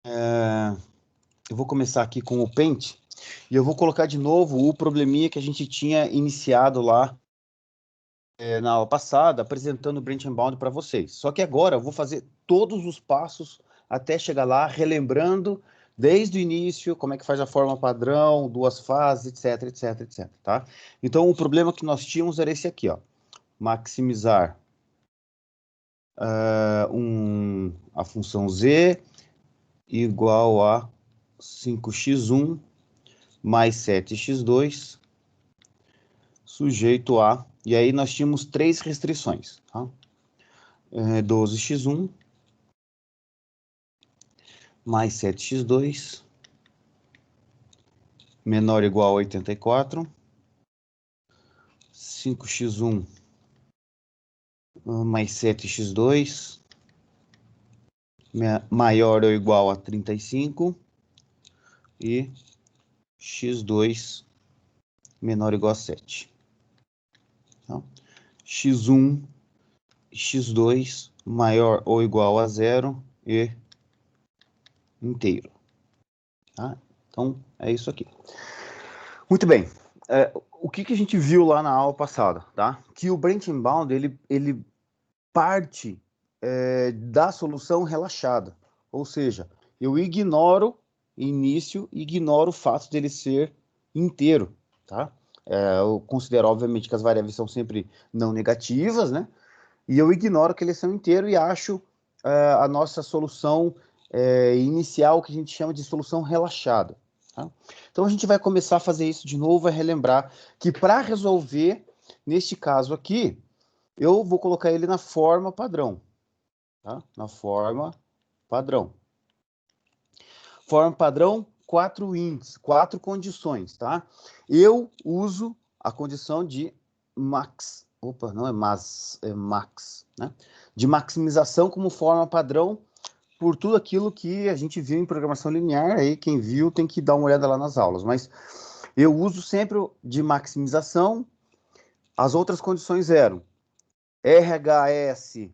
Eu vou começar aqui com o Paint e eu vou colocar de novo o probleminha que a gente tinha iniciado lá na aula passada, apresentando o Branch and Bound para vocês. Só que agora eu vou fazer todos os passos até chegar lá, relembrando desde o início como é que faz a forma padrão, duas fases, etc, etc, etc, tá? Então, o problema que nós tínhamos era esse aqui, ó. Maximizar a função z igual a 5x1 mais 7x2 sujeito a... E aí nós tínhamos três restrições, tá? 12x1 mais 7x2 menor ou igual a 84, 5x1 mais 7x2 maior ou igual a 35 e x2 menor ou igual a 7. Tá? x1 e x2 maior ou igual a 0 e inteiro. Tá? Então, é isso aqui. Muito bem. O que a gente viu lá na aula passada, tá? Que o Branch and Bound, ele parte da solução relaxada. Ou seja, eu ignoro início, ignoro o fato dele ser inteiro, tá? Eu considero, obviamente, que as variáveis são sempre não negativas, né? E eu ignoro que eles são inteiros e acho a nossa solução inicial, que a gente chama de solução relaxada. Tá? Então, a gente vai começar a fazer isso de novo, a relembrar que para resolver, neste caso aqui, eu vou colocar ele na forma padrão. Tá? Na forma padrão. Forma padrão, 4 índices, 4 condições, tá? Eu uso a condição de max, não é mas, é max, né? De maximização como forma padrão por tudo aquilo que a gente viu em programação linear, aí quem viu tem que dar uma olhada lá nas aulas, mas eu uso sempre de maximização. As outras condições eram RHS,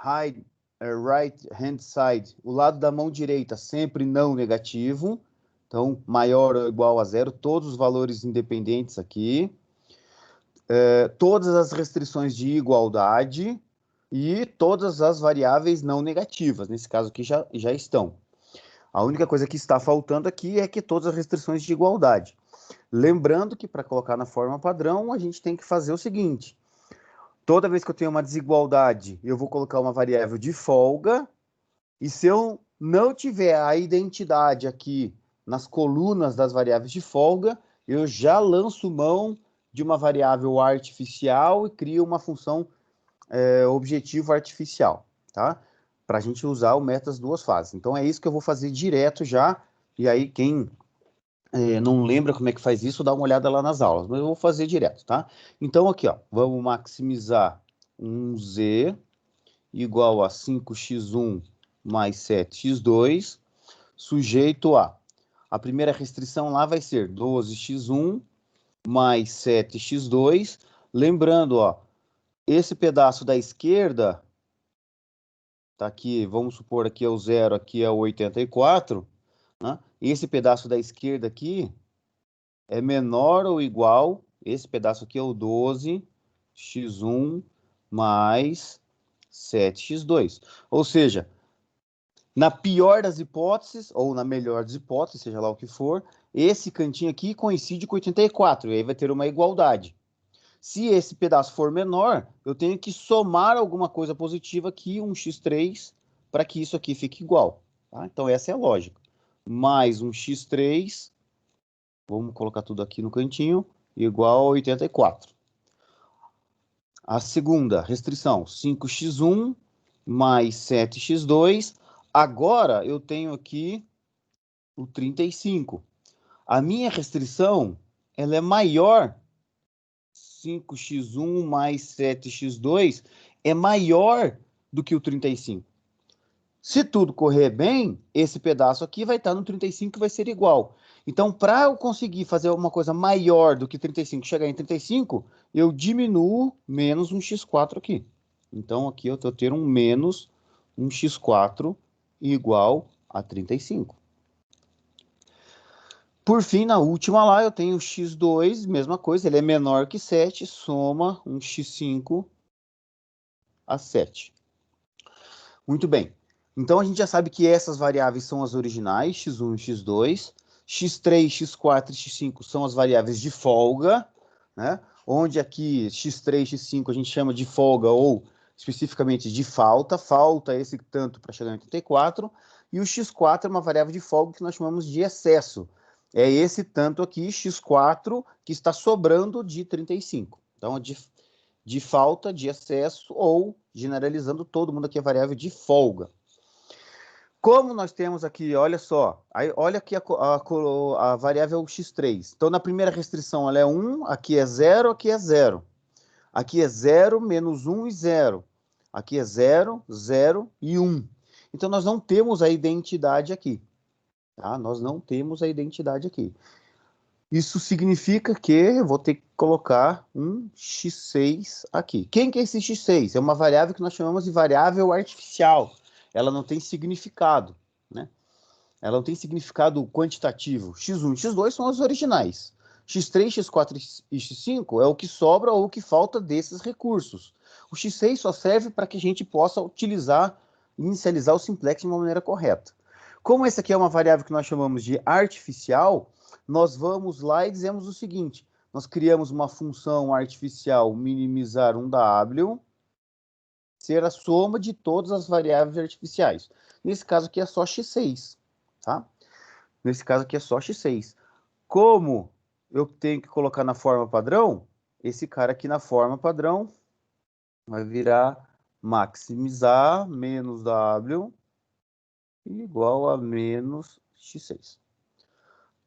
right hand side, o lado da mão direita sempre não negativo, então maior ou igual a 0, todos os valores independentes aqui, todas as restrições de igualdade e todas as variáveis não negativas, nesse caso aqui já estão. A única coisa que está faltando aqui é que todas as restrições de igualdade. Lembrando que para colocar na forma padrão, a gente tem que fazer o seguinte: toda vez que eu tenho uma desigualdade, eu vou colocar uma variável de folga, e se eu não tiver a identidade aqui nas colunas das variáveis de folga, eu já lanço mão de uma variável artificial e crio uma função objetivo artificial, tá? Para a gente usar o método das duas fases. Então, é isso que eu vou fazer direto já, e aí quem não lembra como é que faz isso, dá uma olhada lá nas aulas, mas eu vou fazer direto, tá? Então, aqui, ó, vamos maximizar um z igual a 5x1 mais 7x2, sujeito a primeira restrição lá vai ser 12x1 mais 7x2, lembrando, ó, esse pedaço da esquerda, tá aqui, vamos supor aqui é o 0, aqui é o 84, né? Esse pedaço da esquerda aqui é menor ou igual, esse pedaço aqui é o 12x1 mais 7x2. Ou seja, na pior das hipóteses, ou na melhor das hipóteses, seja lá o que for, esse cantinho aqui coincide com 84, e aí vai ter uma igualdade. Se esse pedaço for menor, eu tenho que somar alguma coisa positiva aqui, um x3, para que isso aqui fique igual. Tá? Então, essa é a lógica. Mais um x3, vamos colocar tudo aqui no cantinho, igual a 84. A segunda restrição, 5x1 mais 7x2. Agora, eu tenho aqui o 35. A minha restrição, ela é maior, 5x1 mais 7x2 é maior do que o 35. Se tudo correr bem, esse pedaço aqui vai estar no 35 e vai ser igual. Então, para eu conseguir fazer uma coisa maior do que 35, chegar em 35, eu diminuo menos um x4 aqui. Então, aqui eu estou tendo um menos um x4 igual a 35. Por fim, na última lá, eu tenho x2, mesma coisa, ele é menor que 7, soma um x5 a 7. Muito bem. Então, a gente já sabe que essas variáveis são as originais, x1 e x2. x3, x4 e x5 são as variáveis de folga, né? Onde aqui x3 e x5 a gente chama de folga ou especificamente de falta. Falta esse tanto para chegar em 84. E o x4 é uma variável de folga que nós chamamos de excesso. É esse tanto aqui, x4, que está sobrando de 35. Então, de falta, de excesso, ou, generalizando, todo mundo aqui é variável de folga. Como nós temos aqui, olha só, olha aqui a variável x3. Então, na primeira restrição, ela é 1, aqui é 0, aqui é 0. Aqui é 0, menos 1 e 0. Aqui é 0, 0 e 1. Então, nós não temos a identidade aqui. Tá? Nós não temos a identidade aqui. Isso significa que eu vou ter que colocar um x6 aqui. Quem que é esse x6? É uma variável que nós chamamos de variável artificial. Ela não tem significado, né? Ela não tem significado quantitativo. x1 e x2 são as originais. x3, x4 e x5 é o que sobra ou o que falta desses recursos. O x6 só serve para que a gente possa utilizar, inicializar o simplex de uma maneira correta. Como essa aqui é uma variável que nós chamamos de artificial, nós vamos lá e dizemos o seguinte: nós criamos uma função artificial minimizar um W, ser a soma de todas as variáveis artificiais. Nesse caso aqui é só x6, tá? Nesse caso aqui é só x6. Como eu tenho que colocar na forma padrão, esse cara aqui na forma padrão vai virar maximizar menos W igual a menos x6.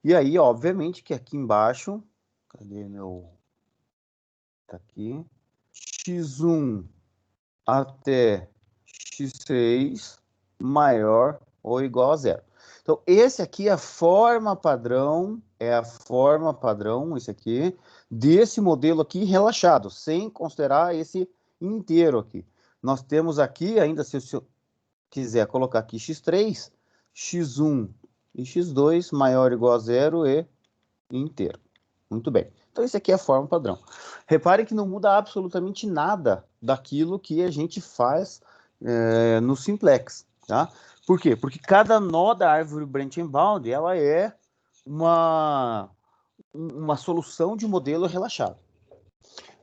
E aí, obviamente, que aqui embaixo, cadê meu... Tá aqui. x1 até x6 maior ou igual a zero. Então, esse aqui é a forma padrão, esse aqui, desse modelo aqui relaxado, sem considerar esse inteiro aqui. Nós temos aqui, ainda se eu quiser colocar aqui x3, x1 e x2 maior ou igual a zero e inteiro. Muito bem. Então, esse aqui é a forma padrão. Reparem que não muda absolutamente nada daquilo que a gente faz no simplex, tá? Por quê? Porque cada nó da árvore branch and bound, ela é uma solução de modelo relaxado.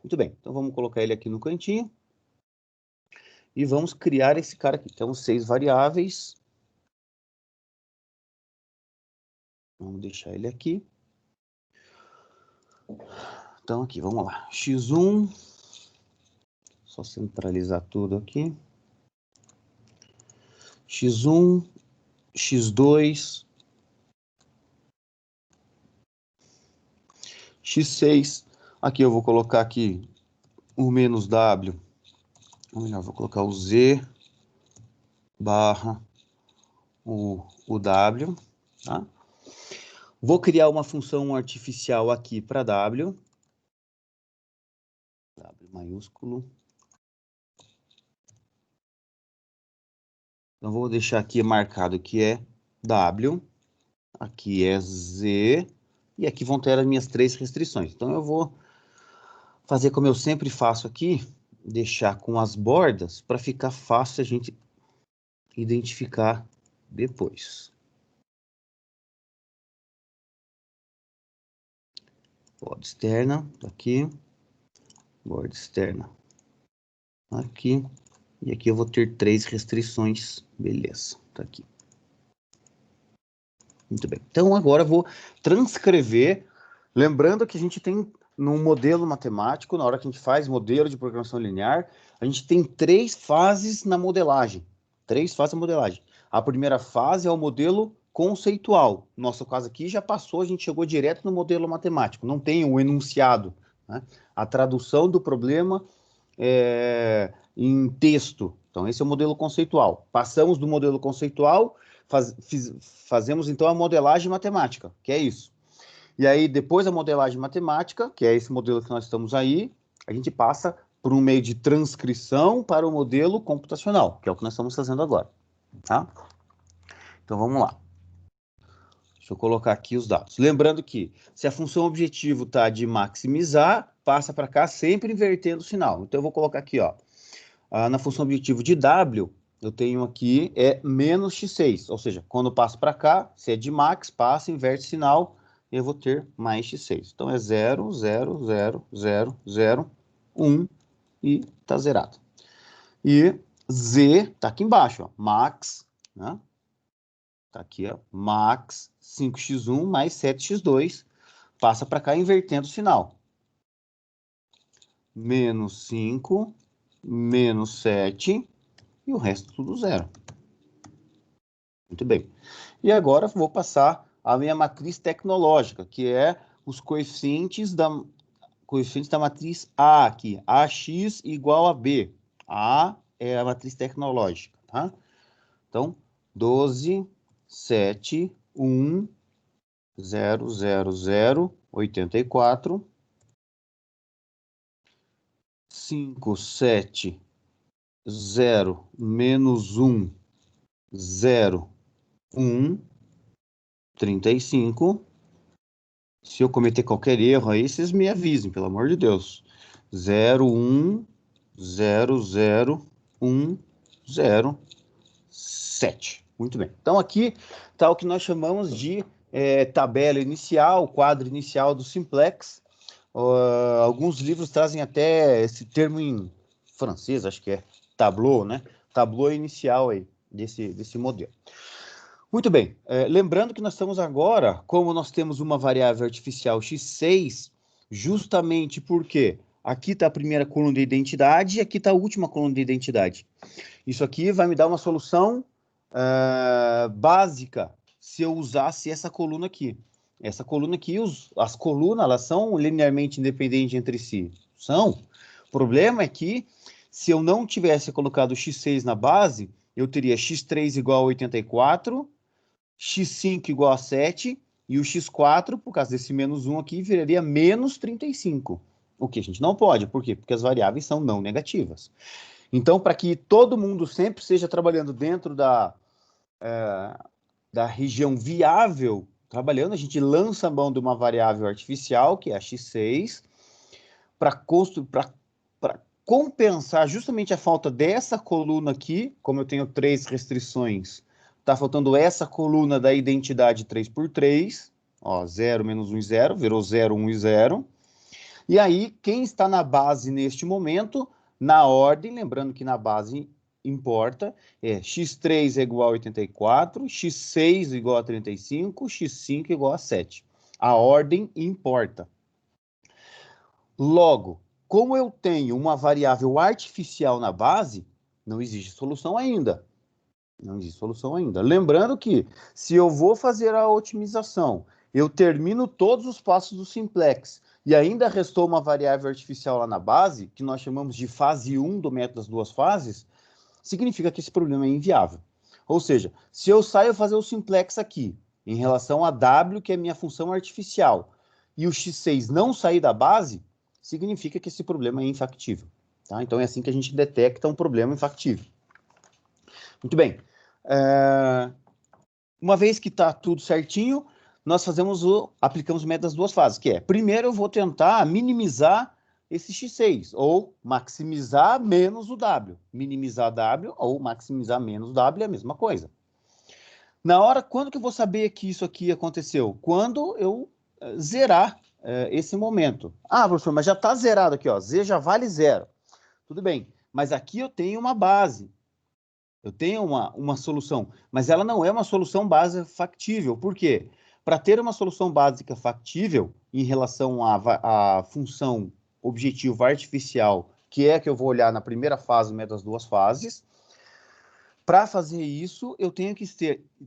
Muito bem. Então, vamos colocar ele aqui no cantinho. E vamos criar esse cara aqui. Temos 6 variáveis. Vamos deixar ele aqui. Então, aqui, vamos lá. x1. Só centralizar tudo aqui. x1, x2, x6. Aqui eu vou colocar aqui o menos W. Ou melhor, vou colocar o Z barra o W. Tá? Vou criar uma função artificial aqui para W. W maiúsculo. Então, vou deixar aqui marcado que é W. Aqui é Z. E aqui vão ter as minhas 3 restrições. Então, eu vou fazer como eu sempre faço aqui, deixar com as bordas para ficar fácil a gente identificar depois. Borda externa, aqui. Borda externa, aqui. E aqui eu vou ter 3 restrições. Beleza, tá aqui. Muito bem. Então, agora eu vou transcrever. Lembrando que a gente tem, num modelo matemático, na hora que a gente faz modelo de programação linear, a gente tem 3 fases na modelagem. 3 fases na modelagem. A primeira fase é o modelo conceitual. No nosso caso aqui já passou, a gente chegou direto no modelo matemático. Não tem o enunciado, né? A tradução do problema em texto. Então, esse é o modelo conceitual. Passamos do modelo conceitual, fazemos então a modelagem matemática, que é isso. E aí, depois da modelagem matemática, que é esse modelo que nós estamos aí, a gente passa por um meio de transcrição para o modelo computacional, que é o que nós estamos fazendo agora. Tá? Então, vamos lá. Deixa eu colocar aqui os dados. Lembrando que, se a função objetivo está de maximizar, passa para cá sempre invertendo o sinal. Então, eu vou colocar aqui, ó, na função objetivo de W, eu tenho aqui menos x6. Ou seja, quando eu passo para cá, se é de max, passa, inverte o sinal, e eu vou ter mais x6. Então, é 0, 0, 0, 0, 0, 1, e está zerado. E Z está aqui embaixo, ó, max, né? Tá aqui, ó, max 5x1 mais 7x2, passa para cá invertendo o sinal. Menos 5, menos 7, e o resto tudo zero. Muito bem. E agora vou passar a minha matriz tecnológica, que é os coeficientes da matriz A aqui. AX igual a B. A é a matriz tecnológica, tá? Então, 12, 7, 1, 0, 0, 0, 84, 5, 7, 0, menos 1, 0, 1, 35. Se eu cometer qualquer erro aí, vocês me avisem, pelo amor de Deus. 0, 1, 0, 0, 1, 0, 7. Muito bem. Então, aqui está o que nós chamamos de tabela inicial, quadro inicial do simplex. Alguns livros trazem até esse termo em francês, acho que é tableau, né? Tableau inicial aí, desse modelo. Muito bem. Lembrando que nós estamos agora, como nós temos uma variável artificial x6, justamente porque aqui está a primeira coluna de identidade e aqui está a última coluna de identidade. Isso aqui vai me dar uma solução básica se eu usasse essa coluna aqui. Essa coluna aqui, as colunas, elas são linearmente independentes entre si. São. O problema é que, se eu não tivesse colocado x6 na base, eu teria x3 igual a 84, x5 igual a 7, e o x4, por causa desse menos 1 aqui, viraria menos 35. O que a gente não pode. Por quê? Porque as variáveis são não negativas. Então, para que todo mundo sempre esteja trabalhando dentro da região viável, a gente lança a mão de uma variável artificial, que é a x6, para compensar justamente a falta dessa coluna aqui, como eu tenho 3 restrições, está faltando essa coluna da identidade 3x3, ó, 0, menos 1 e 0, virou 0, 1 e 0. E aí, quem está na base neste momento, na ordem, lembrando que na base importa, x3 é igual a 84, x6 igual a 35, x5 igual a 7. A ordem importa. Logo, como eu tenho uma variável artificial na base, não existe solução ainda. Não existe solução ainda. Lembrando que, se eu vou fazer a otimização, eu termino todos os passos do simplex, e ainda restou uma variável artificial lá na base, que nós chamamos de fase 1 do método das duas fases, significa que esse problema é inviável. Ou seja, se eu saio fazer o simplex aqui, em relação a W, que é minha função artificial, e o x6 não sair da base, significa que esse problema é infactível. Tá? Então, é assim que a gente detecta um problema infactível. Muito bem. Uma vez que está tudo certinho, nós aplicamos o método das duas fases, que é, primeiro eu vou tentar minimizar esse x6, ou maximizar menos o W. Minimizar W ou maximizar menos o W é a mesma coisa. Quando que eu vou saber que isso aqui aconteceu? Quando eu zerar esse momento. Ah, professor, mas já está zerado aqui, ó. Z já vale 0. Tudo bem, mas aqui eu tenho uma base. Eu tenho uma solução, mas ela não é uma solução básica factível. Por quê? Para ter uma solução básica factível em relação à função objetivo artificial, que é a que eu vou olhar na primeira fase do método das duas fases, para fazer isso, eu tenho que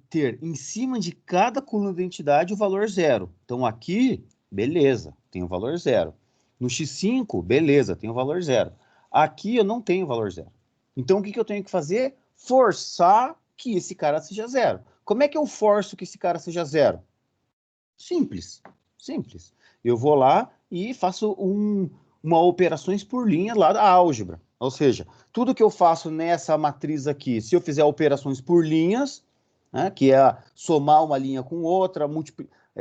ter em cima de cada coluna de identidade o valor 0. Então, aqui, beleza, tem o valor 0. No x5, beleza, tem o valor 0. Aqui eu não tenho o valor 0. Então, o que eu tenho que fazer? Forçar que esse cara seja 0. Como é que eu forço que esse cara seja 0? Simples, simples. Eu vou lá e faço uma operações por linha lá da álgebra. Ou seja, tudo que eu faço nessa matriz aqui, se eu fizer operações por linhas, né, que é somar uma linha com outra,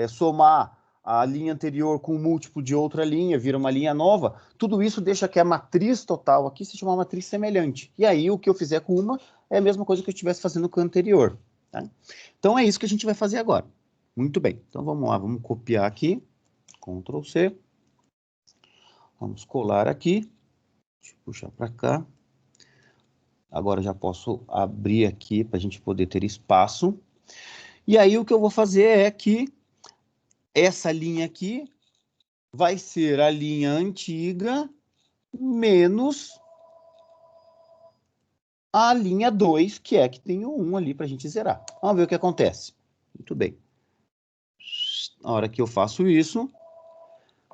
somar a linha anterior com um múltiplo de outra linha, vira uma linha nova. Tudo isso deixa que a matriz total aqui seja uma matriz semelhante. E aí, o que eu fizer com uma é a mesma coisa que eu estivesse fazendo com a anterior. Tá? Então, é isso que a gente vai fazer agora. Muito bem. Então, vamos lá. Vamos copiar aqui. Ctrl C. Vamos colar aqui. Deixa eu puxar para cá. Agora já posso abrir aqui para a gente poder ter espaço. E aí o que eu vou fazer é que essa linha aqui vai ser a linha antiga menos a linha 2, que é que tem o 1 ali para a gente zerar. Vamos ver o que acontece. Muito bem. Na hora que eu faço isso,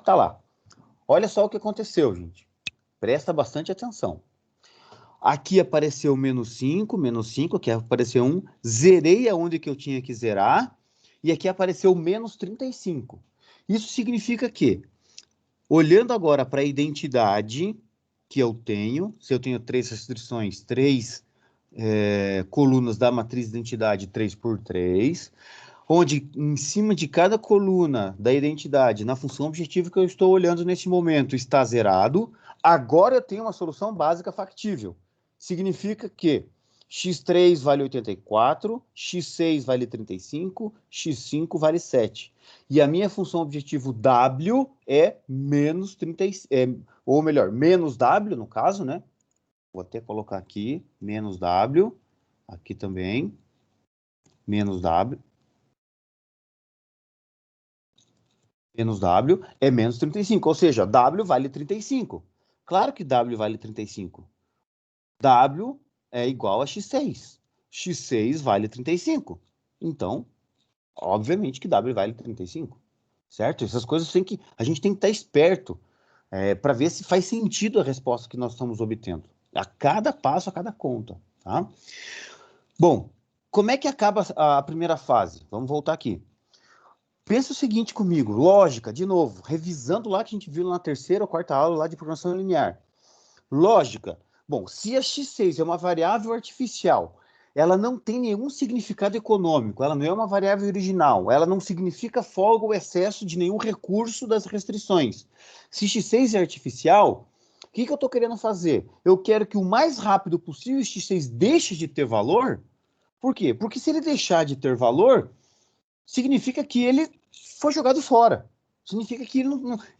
tá lá. Olha só o que aconteceu, gente. Presta bastante atenção. Aqui apareceu menos 5, aqui apareceu 1, zerei aonde que eu tinha que zerar, e aqui apareceu menos 35. Isso significa que, olhando agora para a identidade que eu tenho, se eu tenho 3 restrições, 3 colunas da matriz de identidade 3×3, onde em cima de cada coluna da identidade, na função objetiva que eu estou olhando nesse momento, está zerado, agora eu tenho uma solução básica factível. Significa que x3 vale 84, x6 vale 35, x5 vale 7. E a minha função objetivo w é menos 30, ou melhor, menos w, no caso, né? Vou até colocar aqui, menos w, aqui também, menos w. Menos w é menos 35, ou seja, w vale 35. Claro que w vale 35. W é igual a x6. x6 vale 35. Então, obviamente que w vale 35. Certo? Essas coisas a gente tem que estar esperto para ver se faz sentido a resposta que nós estamos obtendo. A cada passo, a cada conta. Tá? Bom, como é que acaba a primeira fase? Vamos voltar aqui. Pensa o seguinte comigo, lógica, de novo, revisando lá que a gente viu na terceira ou quarta aula lá de programação linear. Lógica. Bom, se a x6 é uma variável artificial, ela não tem nenhum significado econômico, ela não é uma variável original, ela não significa folga ou excesso de nenhum recurso das restrições. Se x6 é artificial, o que eu estou querendo fazer? Eu quero que o mais rápido possível x6 deixe de ter valor. Por quê? Porque se ele deixar de ter valor, significa que ele foi jogado fora. Significa que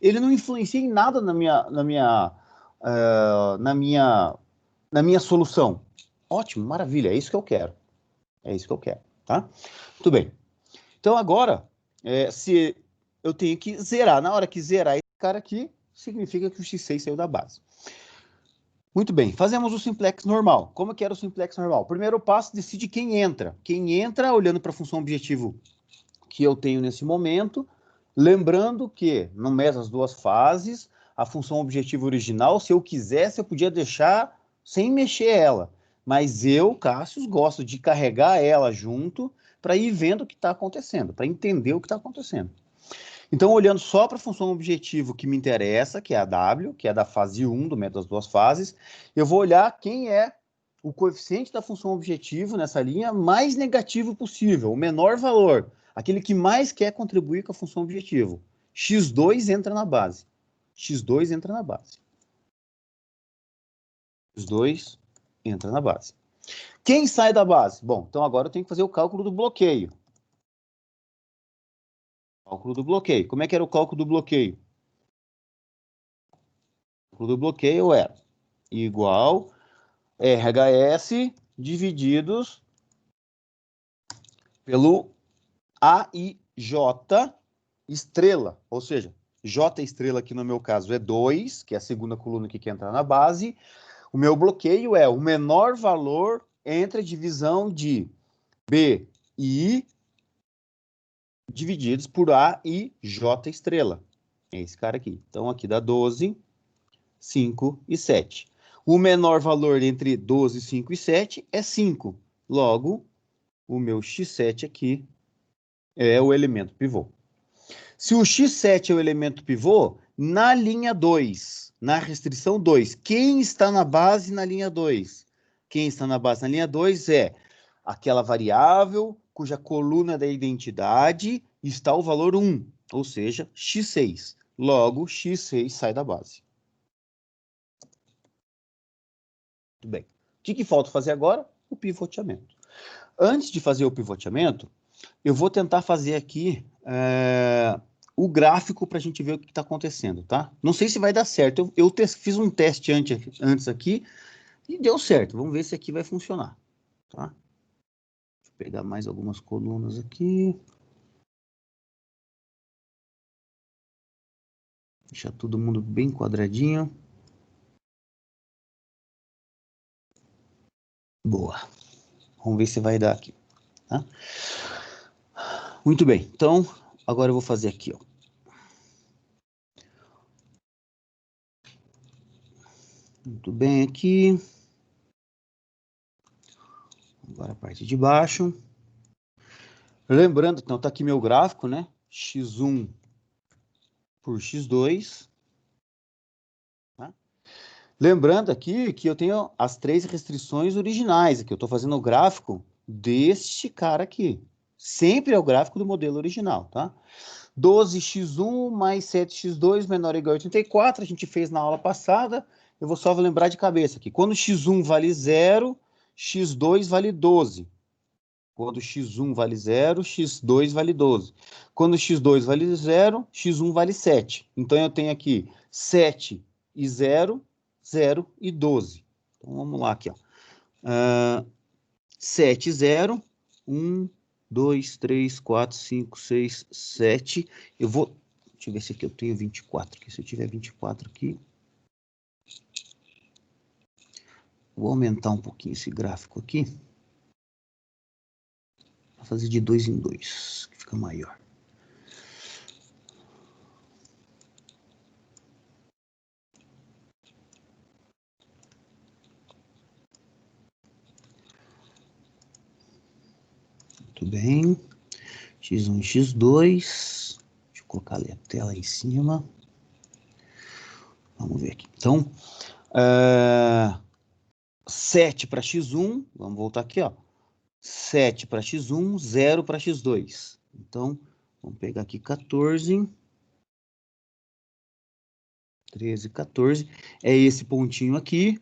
ele não influencia em nada na minha solução. Ótimo, maravilha, é isso que eu quero. É isso que eu quero, tá? Muito bem. Então, agora, se eu tenho que zerar. Na hora que zerar esse cara aqui, significa que o x6 saiu da base. Muito bem, fazemos o simplex normal. Como que era o simplex normal? Primeiro passo, decide quem entra. Quem entra, olhando para a função objetivo que eu tenho nesse momento, lembrando que, no mês das duas fases, a função objetivo original, se eu quisesse, eu podia deixar sem mexer ela. Mas eu, Cássio, gosto de carregar ela junto para ir vendo o que está acontecendo, para entender o que está acontecendo. Então, olhando só para a função objetivo que me interessa, que é a W, que é da fase 1 do método das duas fases, eu vou olhar quem é o coeficiente da função objetivo nessa linha mais negativo possível, o menor valor, aquele que mais quer contribuir com a função objetivo. x2 entra na base. x2 entra na base. x2 entra na base. Quem sai da base? Bom, então agora eu tenho que fazer o cálculo do bloqueio. Cálculo do bloqueio. Como é que era o cálculo do bloqueio? O cálculo do bloqueio era igual RHS divididos pelo AIJ estrela, ou seja, J estrela aqui no meu caso é 2, que é a segunda coluna que quer entrar na base. O meu bloqueio é o menor valor entre a divisão de B e I divididos por A e J estrela. É esse cara aqui. Então, aqui dá 12, 5 e 7. O menor valor entre 12, 5 e 7 é 5. Logo, o meu x7 aqui é o elemento pivô. Se o x7 é o elemento pivô, na linha 2, na restrição 2, quem está na base na linha 2? Quem está na base na linha 2 é aquela variável cuja coluna da identidade está o valor 1, ou seja, x6. Logo, x6 sai da base. Muito bem. O que falta fazer agora? O pivoteamento. Antes de fazer o pivoteamento, eu vou tentar fazer aqui o gráfico para a gente ver o que está acontecendo, tá? Não sei se vai dar certo. Eu fiz um teste antes aqui e deu certo. Vamos ver se aqui vai funcionar, tá? Deixa eu pegar mais algumas colunas aqui. Deixar todo mundo bem quadradinho. Boa. Vamos ver se vai dar aqui, tá? Muito bem. Então, agora eu vou fazer aqui, ó. Muito bem aqui. Agora a parte de baixo. Lembrando, então, tá aqui meu gráfico, né? x1 por x2. Tá? Lembrando aqui que eu tenho as 3 restrições originais. Aqui eu estou fazendo o gráfico deste cara aqui. Sempre é o gráfico do modelo original, tá? 12x1 mais 7x2 menor ou igual a 84. A gente fez na aula passada. Eu vou só lembrar de cabeça aqui. Quando x1 vale 0, x2 vale 12. Quando x1 vale 0, x2 vale 12. Quando x2 vale 0, x1 vale 7. Então, eu tenho aqui 7 e 0, 0 e 12. Então, vamos lá aqui, ó. 7, 0, 1, 2, 3, 4, 5, 6, 7. Eu vou... Deixa eu ver se aqui eu tenho 24. Aqui. Se eu tiver 24 aqui... Vou aumentar um pouquinho esse gráfico aqui. Vou fazer de 2 em 2, que fica maior. Muito bem. x1 e x2. Deixa eu colocar ali a tela em cima. Vamos ver aqui. Então, 7 para x1. Vamos voltar aqui, ó. 7 para x1, 0 para x2. Então, vamos pegar aqui 14. 13, 14. É esse pontinho aqui.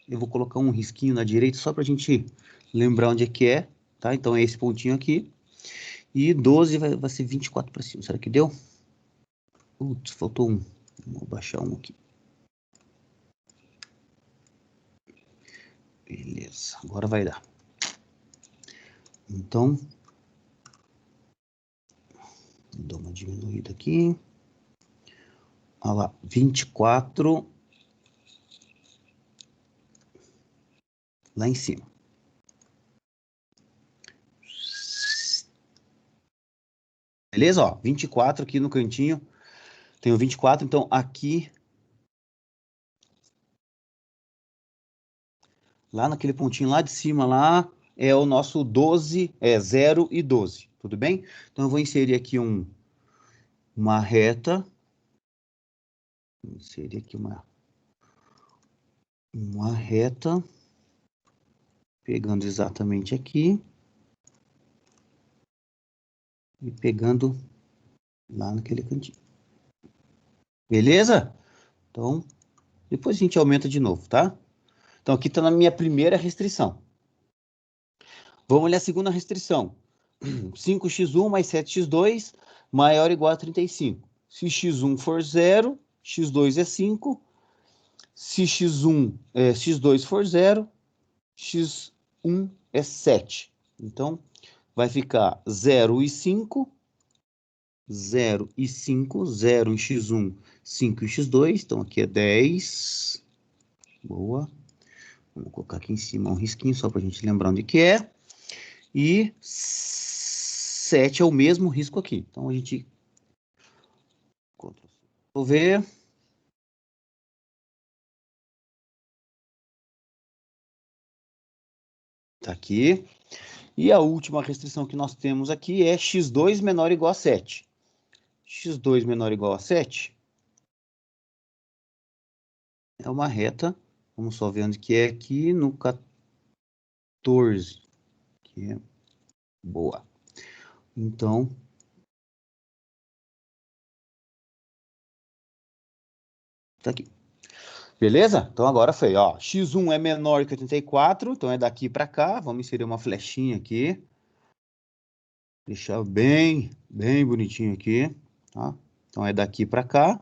Eu vou colocar um risquinho na direita só para a gente lembrar onde é que é. Tá? Então, é esse pontinho aqui. E 12 vai ser 24 para cima. Será que deu? Putz, faltou um. Vou baixar um aqui. Beleza, agora vai dar. Então, dou uma diminuída aqui. Olha lá, 24 lá em cima. Beleza? Ó, 24 aqui no cantinho. Tenho 24, então aqui... Lá naquele pontinho lá de cima, lá, é o nosso 12, 0 e 12, tudo bem? Então, eu vou inserir aqui uma reta. Vou inserir aqui uma reta. Pegando exatamente aqui. E pegando lá naquele cantinho. Beleza? Então, depois a gente aumenta de novo, tá? Então, aqui está na minha primeira restrição. Vamos olhar a segunda restrição. 5x1 mais 7x2 maior ou igual a 35. Se x1 for 0, x2 é 5. Se x2 for 0, x1 é 7. Então, vai ficar 0 e 5. 0 e 5. 0 em x1, 5 em x2. Então, aqui é 10. Boa. Vamos colocar aqui em cima um risquinho só para a gente lembrar onde que é. E 7 é o mesmo risco aqui. Então, a gente... Vou ver. Tá aqui. E a última restrição que nós temos aqui é x2 menor ou igual a 7. x2 menor ou igual a 7 é uma reta. Vamos só ver onde que é aqui no 14. Que é boa. Então, tá aqui. Beleza? Então agora foi, ó, x1 é menor que 84, então é daqui para cá. Vamos inserir uma flechinha aqui. Deixar bem bonitinho aqui, tá? Então é daqui para cá.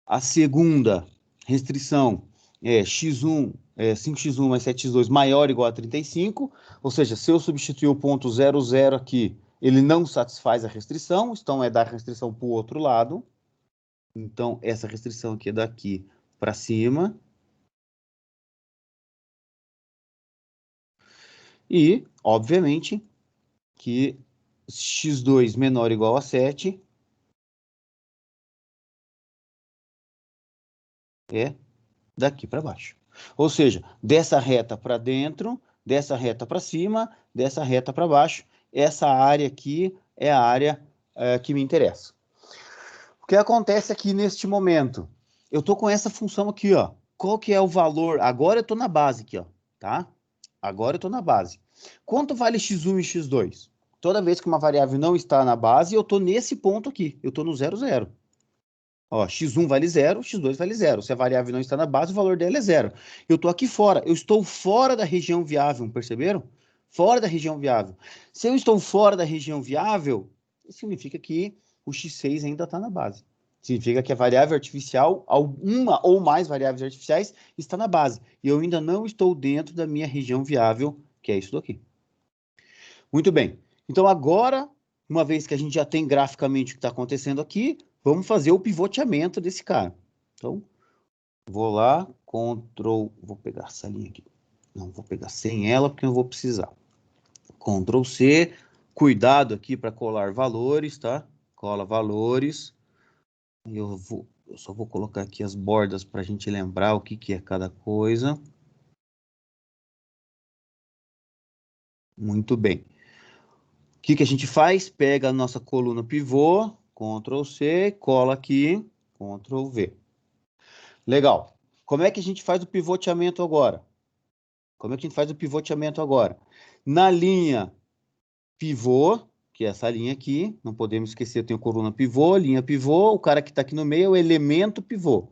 A segunda restrição é x1, 5x1 mais 7x2 maior ou igual a 35, ou seja, se eu substituir o ponto 00 aqui, ele não satisfaz a restrição, então é dar restrição para o outro lado. Então, essa restrição aqui é daqui para cima. E, obviamente, que x2 menor ou igual a 7 é daqui para baixo. Ou seja, dessa reta para dentro, dessa reta para cima, dessa reta para baixo, essa área aqui é a área que me interessa. O que acontece aqui neste momento? Eu estou com essa função aqui, ó. Qual que é o valor? Agora eu estou na base aqui, ó, tá? Agora eu estou na base. Quanto vale x1 e x2? Toda vez que uma variável não está na base, eu estou nesse ponto aqui. Eu estou no 0, 0. Ó, x1 vale 0, x2 vale 0. Se a variável não está na base, o valor dela é 0. Eu estou aqui fora. Eu estou fora da região viável, perceberam? Fora da região viável. Se eu estou fora da região viável, significa que o x6 ainda está na base. Significa que a variável artificial, uma ou mais variáveis artificiais, está na base. E eu ainda não estou dentro da minha região viável, que é isso daqui. Muito bem. Então, agora, uma vez que a gente já tem graficamente o que está acontecendo aqui, vamos fazer o pivoteamento desse cara. Então, vou lá, vou pegar essa linha aqui. Não, vou pegar sem ela, porque eu vou precisar. Ctrl C, cuidado aqui para colar valores, tá? Cola valores. Eu só vou colocar aqui as bordas para a gente lembrar o que é cada coisa. Muito bem. O que a gente faz? Pega a nossa coluna pivô, Ctrl C, cola aqui, Ctrl V. Legal. Como é que a gente faz o pivoteamento agora? Como é que a gente faz o pivoteamento agora? Na linha pivô, que é essa linha aqui, não podemos esquecer, eu tenho coluna pivô, linha pivô, o cara que está aqui no meio é o elemento pivô.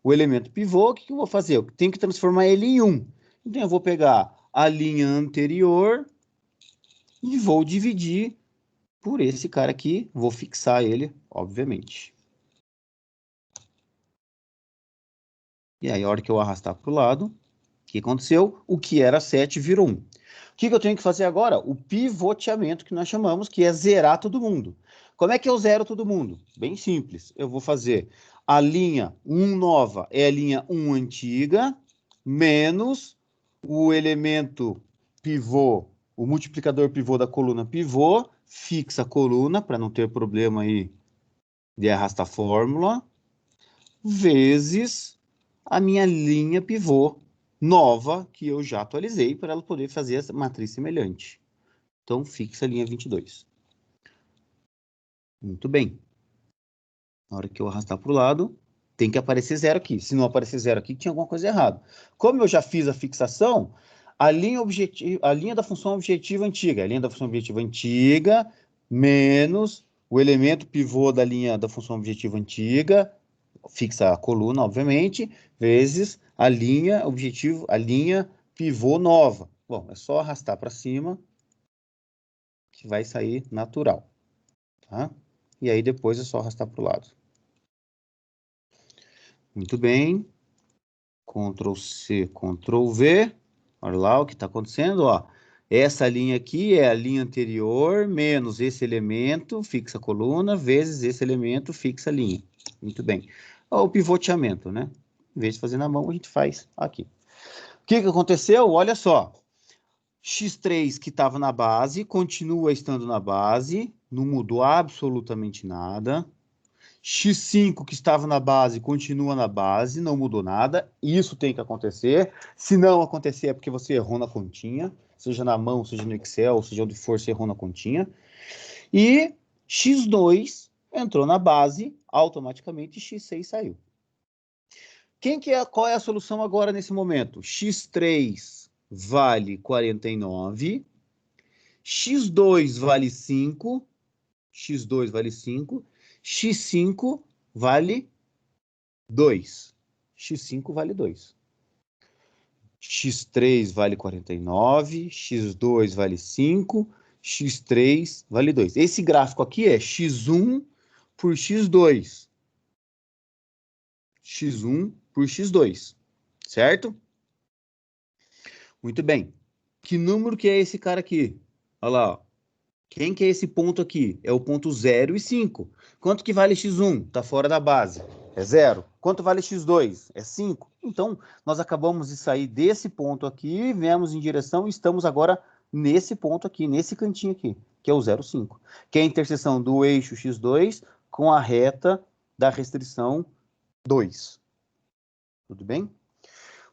O elemento pivô, o que eu vou fazer? Eu tenho que transformar ele em 1. Então, eu vou pegar a linha anterior e vou dividir por esse cara aqui, vou fixar ele, obviamente. E aí, a hora que eu arrastar para o lado, o que aconteceu? O que era 7 virou 1. O que eu tenho que fazer agora? O pivoteamento que nós chamamos, que é zerar todo mundo. Como é que eu zero todo mundo? Bem simples. Eu vou fazer a linha 1 nova, é a linha 1 antiga, menos o elemento pivô, o multiplicador pivô da coluna pivô, fixa a coluna, para não ter problema aí de arrastar fórmula, vezes a minha linha pivô nova, que eu já atualizei, para ela poder fazer essa matriz semelhante. Então, fixa a linha 22. Muito bem. Na hora que eu arrastar para o lado, tem que aparecer 0 aqui. Se não aparecer 0 aqui, tinha alguma coisa errada. Como eu já fiz a fixação, a linha da função objetiva antiga, menos o elemento pivô da linha da função objetiva antiga, fixa a coluna, obviamente, vezes a linha pivô nova. Bom, é só arrastar para cima que vai sair natural, tá? E aí depois é só arrastar para o lado. Muito bem. Ctrl C, Ctrl V. Olha lá o que está acontecendo, ó. Essa linha aqui é a linha anterior, menos esse elemento, fixa a coluna, vezes esse elemento, fixa a linha. Muito bem. Ó, o pivoteamento, né? Em vez de fazer na mão, a gente faz aqui. O que aconteceu? Olha só. X3 que estava na base, continua estando na base, não mudou absolutamente nada. X5 que estava na base, continua na base, não mudou nada. Isso tem que acontecer. Se não acontecer é porque você errou na continha, seja na mão, seja no Excel, seja onde for, você errou na continha. E X2 entrou na base, automaticamente X6 saiu. Qual é a solução agora nesse momento? X3 vale 49 x2 vale 5, x2 vale 5, x5 vale 2, x5 vale 2. x3 vale 49, x2 vale 5, x3 vale 2. Esse gráfico aqui é x1 por x2. x1 por x2, certo? Muito bem. Que número que é esse cara aqui? Olha lá, ó. Quem que é esse ponto aqui? É o ponto 0 e 5. Quanto que vale x1? Está fora da base. É 0. Quanto vale x2? É 5. Então, nós acabamos de sair desse ponto aqui, viemos em direção e estamos agora nesse ponto aqui, nesse cantinho aqui, que é o 0, 5. Que é a interseção do eixo x2 com a reta da restrição 2. Tudo bem?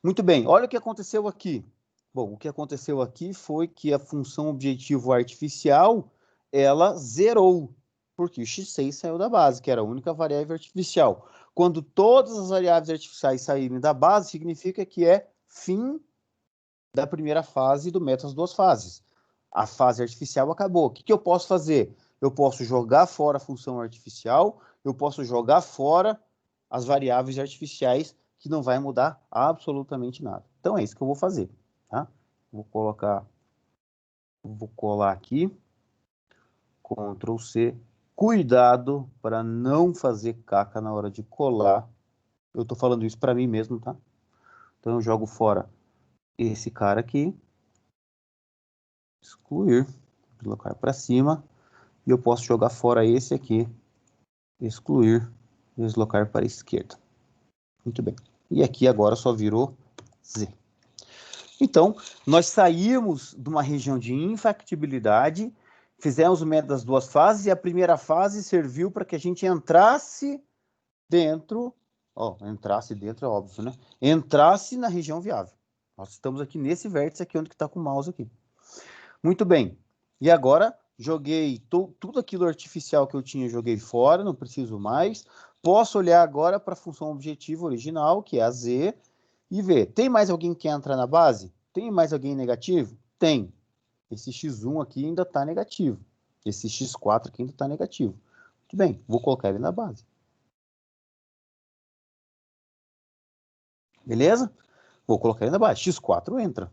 Muito bem. Olha o que aconteceu aqui. Bom, o que aconteceu aqui foi que a função objetivo artificial, ela zerou, porque o x6 saiu da base, que era a única variável artificial. Quando todas as variáveis artificiais saírem da base, significa que é fim da primeira fase do método das duas fases. A fase artificial acabou. O que eu posso fazer? Eu posso jogar fora a função artificial, eu posso jogar fora as variáveis artificiais, que não vai mudar absolutamente nada. Então é isso que eu vou fazer. Tá? Vou colar aqui, Ctrl C, cuidado para não fazer caca na hora de colar. Eu estou falando isso para mim mesmo, tá? Então eu jogo fora esse cara aqui, excluir, deslocar para cima, e eu posso jogar fora esse aqui, excluir, deslocar para a esquerda. Muito bem. E aqui agora só virou Z. Então, nós saímos de uma região de infactibilidade, fizemos o método das duas fases, e a primeira fase serviu para que a gente entrasse dentro, entrasse dentro é óbvio, né? Entrasse na região viável. Nós estamos aqui nesse vértice aqui, onde está com o mouse aqui. Muito bem. E agora, joguei tudo aquilo artificial que eu tinha, joguei fora, não preciso mais. Posso olhar agora para a função objetivo original, que é a Z, e ver, tem mais alguém que quer entrar na base? Tem mais alguém negativo? Tem. Esse x1 aqui ainda está negativo. Esse x4 aqui ainda está negativo. Muito bem, vou colocar ele na base. Beleza? Vou colocar ele na base. x4 entra.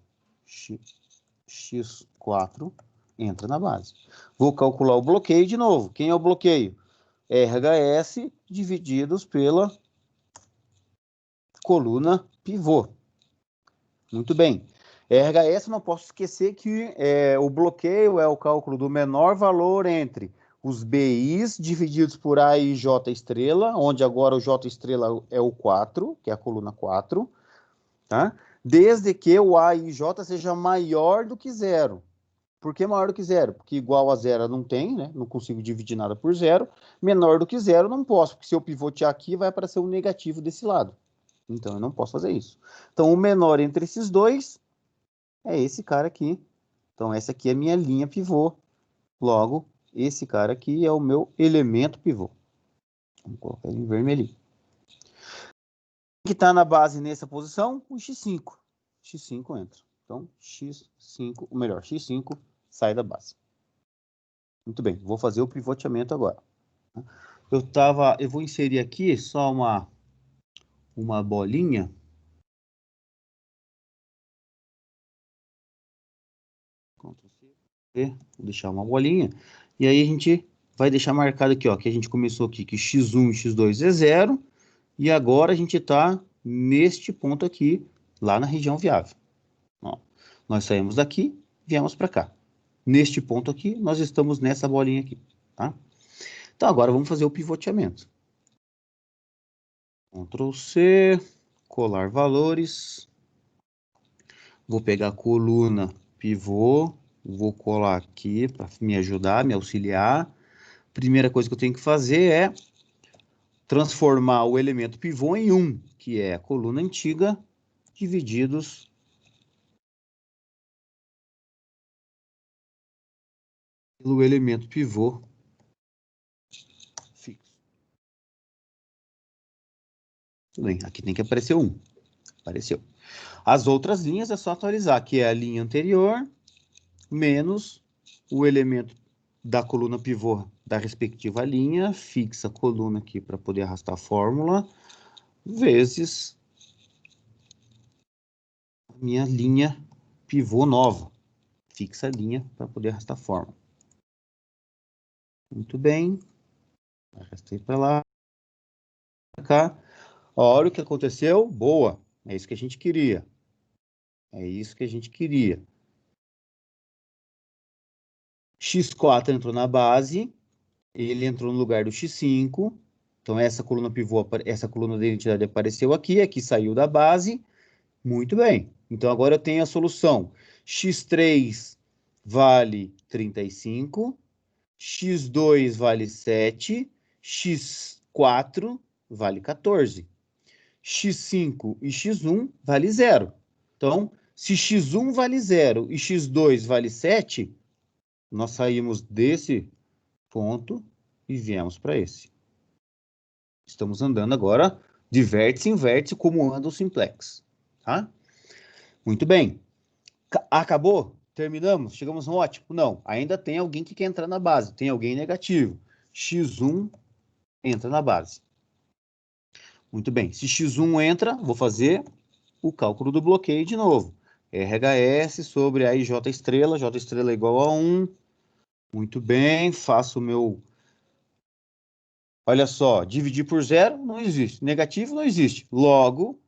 x4 entra na base. Vou calcular o bloqueio de novo. Quem é o bloqueio? RHS divididos pela coluna pivô. Muito bem. RHS, não posso esquecer que o bloqueio é o cálculo do menor valor entre os BIs divididos por A e J estrela, onde agora o J estrela é o 4, que é a coluna 4, tá? Desde que o A e J seja maior do que zero. Por que maior do que zero? Porque igual a zero não tem, né? Não consigo dividir nada por zero. Menor do que zero não posso, porque se eu pivotear aqui, vai aparecer um negativo desse lado. Então, eu não posso fazer isso. Então, o menor entre esses dois é esse cara aqui. Então, essa aqui é a minha linha pivô. Logo, esse cara aqui é o meu elemento pivô. Vamos colocar ele em vermelhinho. O que está na base nessa posição? O x5. x5 entra. Então, x5, ou melhor, x5 sai da base. Muito bem, vou fazer o pivoteamento agora. Eu vou inserir aqui só uma bolinha. Vou deixar uma bolinha. E aí a gente vai deixar marcado aqui, ó, que a gente começou aqui, que x1 e x2 é 0. E agora a gente está neste ponto aqui, lá na região viável. Ó, nós saímos daqui, viemos para cá. Neste ponto aqui, nós estamos nessa bolinha aqui, tá? Então, agora vamos fazer o pivoteamento. Ctrl C, colar valores. Vou pegar a coluna pivô, vou colar aqui para me ajudar, me auxiliar. Primeira coisa que eu tenho que fazer é transformar o elemento pivô em 1, que é a coluna antiga, divididos pelo elemento pivô fixo. Tudo bem, aqui tem que aparecer 1. Apareceu. As outras linhas é só atualizar, que é a linha anterior, menos o elemento da coluna pivô da respectiva linha, fixa a coluna aqui para poder arrastar a fórmula, vezes a minha linha pivô nova. Fixa a linha para poder arrastar a fórmula. Muito bem. Arrastei para lá, para cá. Olha o que aconteceu. Boa. É isso que a gente queria. É isso que a gente queria. X4 entrou na base. Ele entrou no lugar do X5. Então, essa coluna pivô, essa coluna da identidade apareceu aqui. Aqui saiu da base. Muito bem. Então, agora eu tenho a solução. X3 vale 35. X2 vale 7. X4 vale 14. X5 e X1 vale 0. Então, se X1 vale 0 e X2 vale 7, nós saímos desse ponto e viemos para esse. Estamos andando agora de vértice em vértice, como anda o simplex. Tá? Muito bem. Acabou? Terminamos? Chegamos no ótimo? Não. Ainda tem alguém que quer entrar na base. Tem alguém negativo. X1 entra na base. Muito bem. Se X1 entra, vou fazer o cálculo do bloqueio de novo. RHS sobre a J estrela. J estrela é igual a 1. Muito bem. Faço o meu... Olha só. Dividir por 0 não existe. Negativo não existe. Logo,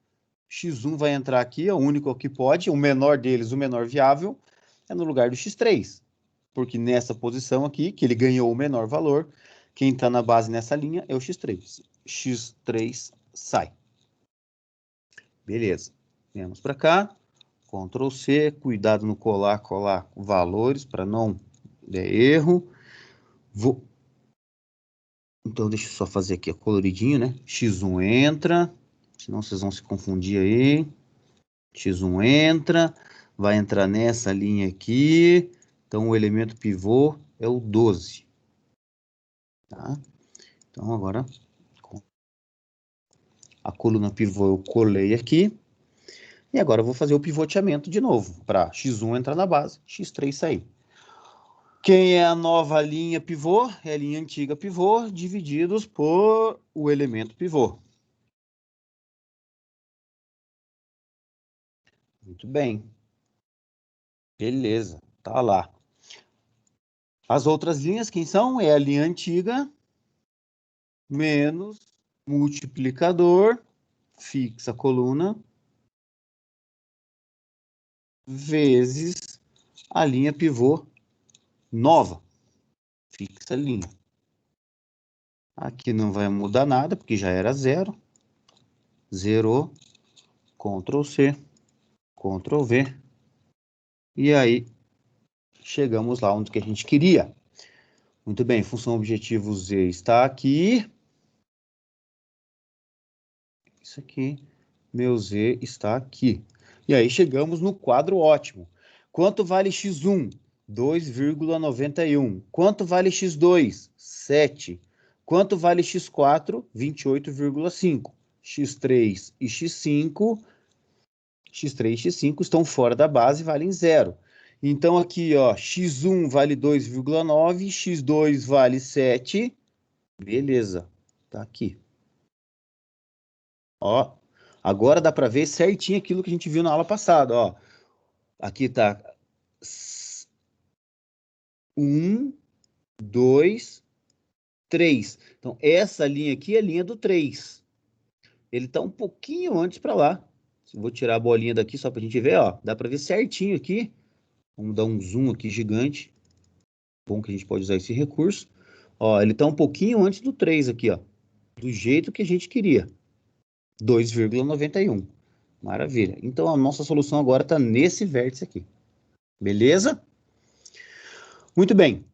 X1 vai entrar aqui. É o único que pode. O menor deles, o menor viável, é no lugar do X3. Porque nessa posição aqui, que ele ganhou o menor valor, quem está na base nessa linha é o X3. X3 sai. Beleza. Viemos para cá. Ctrl C. Cuidado no colar valores para não der erro. Então, deixa eu só fazer aqui coloridinho, né? X1 entra. Senão vocês vão se confundir aí. X1 entra. Vai entrar nessa linha aqui. Então, o elemento pivô é o 12. Tá? Então, agora, a coluna pivô eu colei aqui. E agora eu vou fazer o pivoteamento de novo, para X1 entrar na base, X3 sair. Quem é a nova linha pivô? É a linha antiga pivô, divididos por o elemento pivô. Muito bem. Beleza, tá lá. As outras linhas, quem são? É a linha antiga, menos multiplicador, fixa a coluna, vezes a linha pivô nova, fixa a linha. Aqui não vai mudar nada, porque já era 0. Zerou, Ctrl C, Ctrl V. E aí, chegamos lá onde que a gente queria. Muito bem, função objetivo Z está aqui. Isso aqui, meu Z está aqui. E aí, chegamos no quadro ótimo. Quanto vale X1? 2,91. Quanto vale X2? 7. Quanto vale X4? 28,5. X3 e X5... X3 e X5 estão fora da base e valem 0. Então, aqui, ó, X1 vale 2,9, X2 vale 7. Beleza, tá aqui. Ó, agora dá para ver certinho aquilo que a gente viu na aula passada, ó. Aqui tá 1, 2, 3. Então, essa linha aqui é a linha do 3. Ele tá um pouquinho antes para lá. Vou tirar a bolinha daqui só para a gente ver, ó. Dá para ver certinho aqui. Vamos dar um zoom aqui gigante. Bom que a gente pode usar esse recurso. Ó, ele está um pouquinho antes do 3 aqui, ó. Do jeito que a gente queria. 2,91. Maravilha. Então, a nossa solução agora está nesse vértice aqui. Beleza? Muito bem.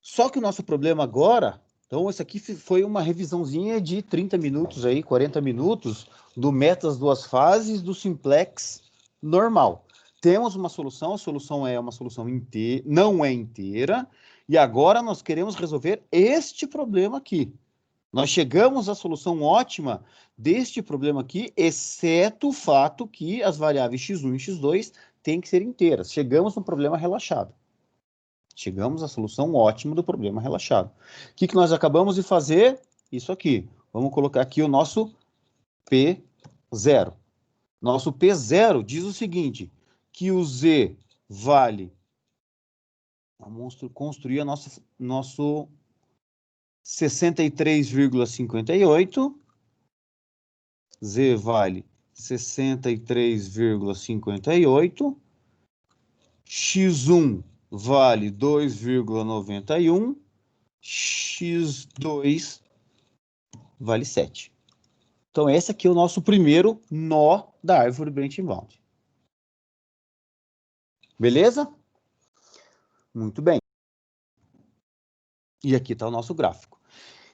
Só que o nosso problema agora... Então, esse aqui foi uma revisãozinha de 30 minutos aí, 40 minutos, do metas duas fases do simplex normal. Temos uma solução, a solução é uma solução inteira, não é inteira, e agora nós queremos resolver este problema aqui. Nós chegamos à solução ótima deste problema aqui, exceto o fato que as variáveis x1 e x2 têm que ser inteiras. Chegamos no problema relaxado. Chegamos à solução ótima do problema relaxado. O que nós acabamos de fazer? Isso aqui. Vamos colocar aqui o nosso P0. Nosso P0 diz o seguinte, que o Z vale... Vamos construir nosso 63,58. Z vale 63,58. X1 vale 2,91. X2 vale 7. Então, esse aqui é o nosso primeiro nó da árvore branch bound. Beleza? Muito bem. E aqui está o nosso gráfico.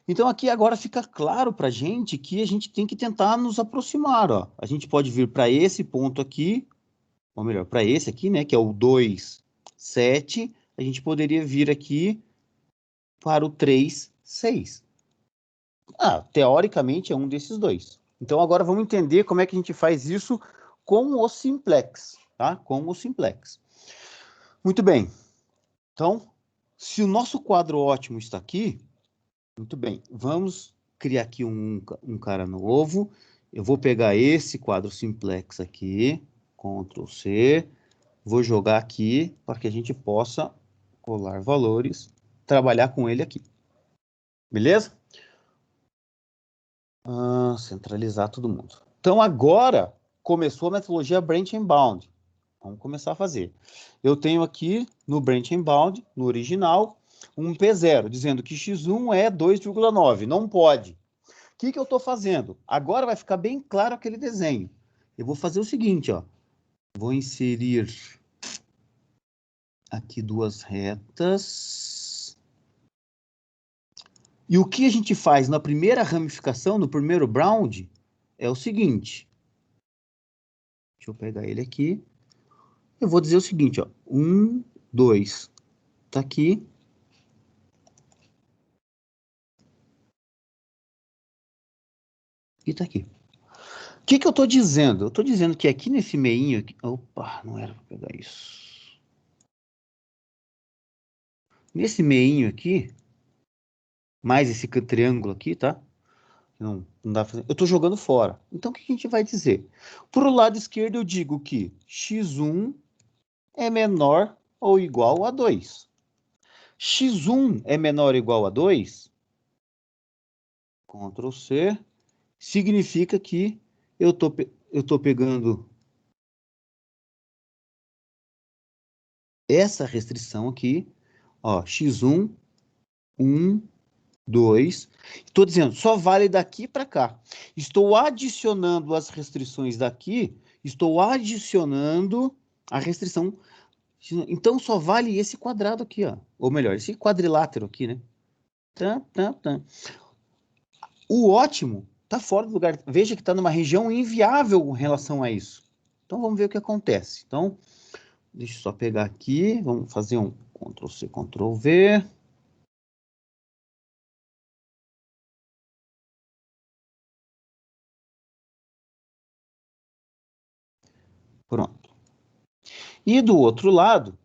Então, aqui agora fica claro para a gente que a gente tem que tentar nos aproximar. Ó. A gente pode vir para esse ponto aqui, ou melhor, para esse aqui, né, que é o 2, 7. A gente poderia vir aqui para o 3, 6. Teoricamente é um desses dois. Então, agora vamos entender como é que a gente faz isso com o simplex, tá? Com o simplex. Muito bem. Então, se o nosso quadro ótimo está aqui, muito bem, vamos criar aqui um cara novo. Eu vou pegar esse quadro simplex aqui, Ctrl C, vou jogar aqui para que a gente possa colar valores, trabalhar com ele aqui. Beleza? Centralizar todo mundo. Então, agora começou a metodologia Branch and Bound. Vamos começar a fazer. Eu tenho aqui no Branch and Bound, no original, um P0, dizendo que X1 é 2,9. Não pode. O que eu estou fazendo? Agora vai ficar bem claro aquele desenho. Eu vou fazer o seguinte, ó. Vou inserir aqui duas retas. E o que a gente faz na primeira ramificação, no primeiro bound, é o seguinte. Deixa eu pegar ele aqui. Eu vou dizer o seguinte, ó. 1, 2. Tá aqui. E tá aqui. O que eu estou dizendo? Eu estou dizendo que aqui nesse meinho... Aqui, opa, não era para pegar isso. Nesse meinho aqui, mais esse triângulo aqui, tá? Não dá pra fazer. Eu estou jogando fora. Então, o que a gente vai dizer? Para o lado esquerdo, eu digo que x1 é menor ou igual a 2. x1 é menor ou igual a 2, Ctrl C, significa que eu tô pegando essa restrição aqui, ó, x1, 1, 2. Estou dizendo, só vale daqui para cá. Estou adicionando as restrições daqui, estou adicionando a restrição. Então, só vale esse quadrado aqui, ó. Ou melhor, esse quadrilátero aqui, né? O ótimo está fora do lugar. Veja que está numa região inviável em relação a isso. Então, vamos ver o que acontece. Então, deixa eu só pegar aqui. Vamos fazer um Ctrl+C, Ctrl+V. Pronto. E do outro lado,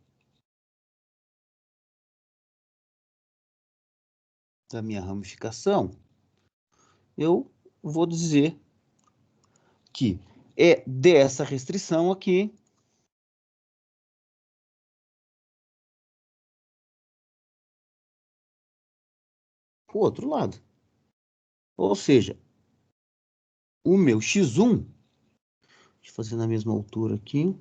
da minha ramificação, eu vou dizer que é dessa restrição aqui para o outro lado. Ou seja, o meu x1, deixa eu fazer na mesma altura aqui,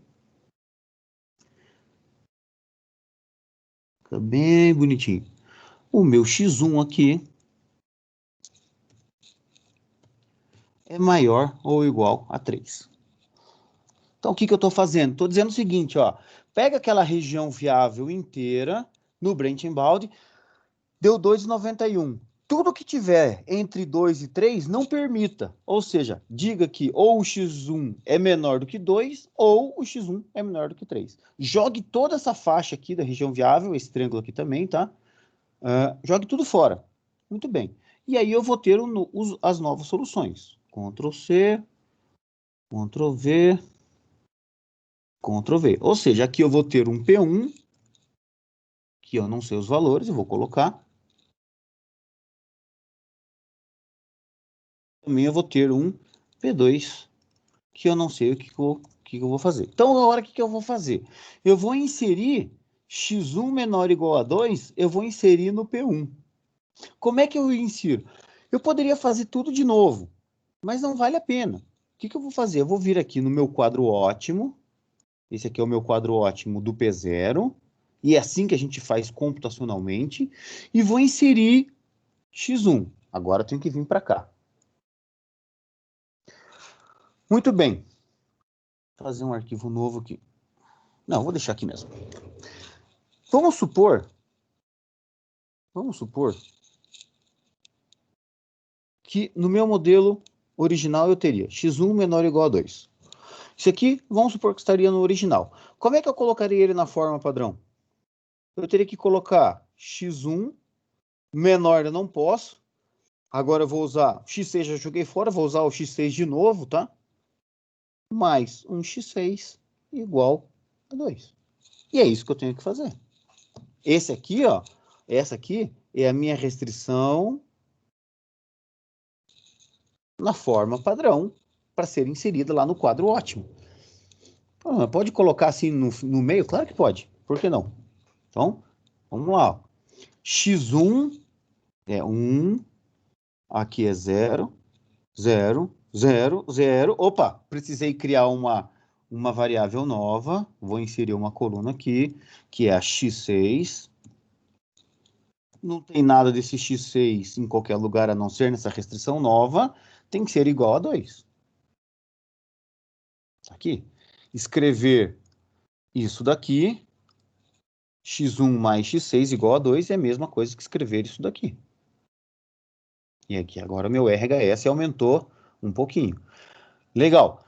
fica bem bonitinho. O meu x1 aqui é maior ou igual a 3. Então, o que eu estou fazendo? Estou dizendo o seguinte, ó, pega aquela região viável inteira no Branch and Bound, deu 2,91. Tudo que tiver entre 2 e 3, não permita. Ou seja, diga que ou o x1 é menor do que 2, ou o x1 é menor do que 3. Jogue toda essa faixa aqui da região viável, esse triângulo aqui também, tá? Jogue tudo fora. Muito bem. E aí eu vou ter as novas soluções. Ctrl+C, Ctrl+V, Ctrl+V. Ou seja, aqui eu vou ter um P1, que eu não sei os valores, eu vou colocar. Também eu vou ter um P2, que eu não sei o que eu vou fazer. Então, agora, o que eu vou fazer? Eu vou inserir x1 menor ou igual a 2, eu vou inserir no P1. Como é que eu insiro? Eu poderia fazer tudo de novo, mas não vale a pena. O que eu vou fazer? Eu vou vir aqui no meu quadro ótimo. Esse aqui é o meu quadro ótimo do P0. E é assim que a gente faz computacionalmente. E vou inserir x1. Agora eu tenho que vir para cá. Muito bem. Vou fazer um arquivo novo aqui. Não, vou deixar aqui mesmo. Vamos supor que no meu modelo original eu teria x1 menor ou igual a 2. Isso aqui, vamos supor que estaria no original. Como é que eu colocaria ele na forma padrão? Eu teria que colocar x1 menor, eu não posso. Agora eu vou usar x6, já joguei fora, vou usar o x6 de novo, tá? Mais um x6 igual a 2. E é isso que eu tenho que fazer. Esse aqui, ó, essa aqui é a minha restrição na forma padrão para ser inserida lá no quadro ótimo. Pode colocar assim no meio? Claro que pode. Por que não? Então, vamos lá. x1 é 1, aqui é 0, 0, 0, 0. Opa, precisei criar uma variável nova. Vou inserir uma coluna aqui, que é a x6. Não tem nada desse x6 em qualquer lugar a não ser nessa restrição nova. Tem que ser igual a 2. Aqui. Escrever isso daqui, x1 mais x6 igual a 2, é a mesma coisa que escrever isso daqui. E aqui agora meu RHS aumentou um pouquinho. Legal.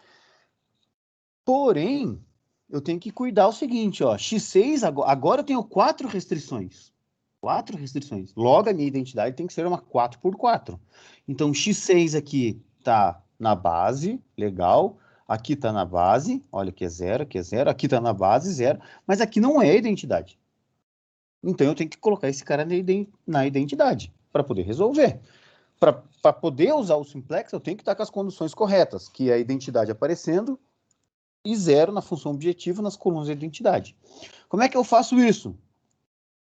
Porém, eu tenho que cuidar o seguinte, ó, x6, agora eu tenho 4 restrições. 4 restrições. Logo, a minha identidade tem que ser uma 4x4. Então, x6 aqui está na base, legal. Aqui está na base, olha que é 0, aqui é 0. Aqui está na base, 0. Mas aqui não é identidade. Então, eu tenho que colocar esse cara na identidade para poder resolver. Para poder usar o simplex, eu tenho que estar com as condições corretas, que é a identidade aparecendo e 0 na função objetivo nas colunas de identidade. Como é que eu faço isso?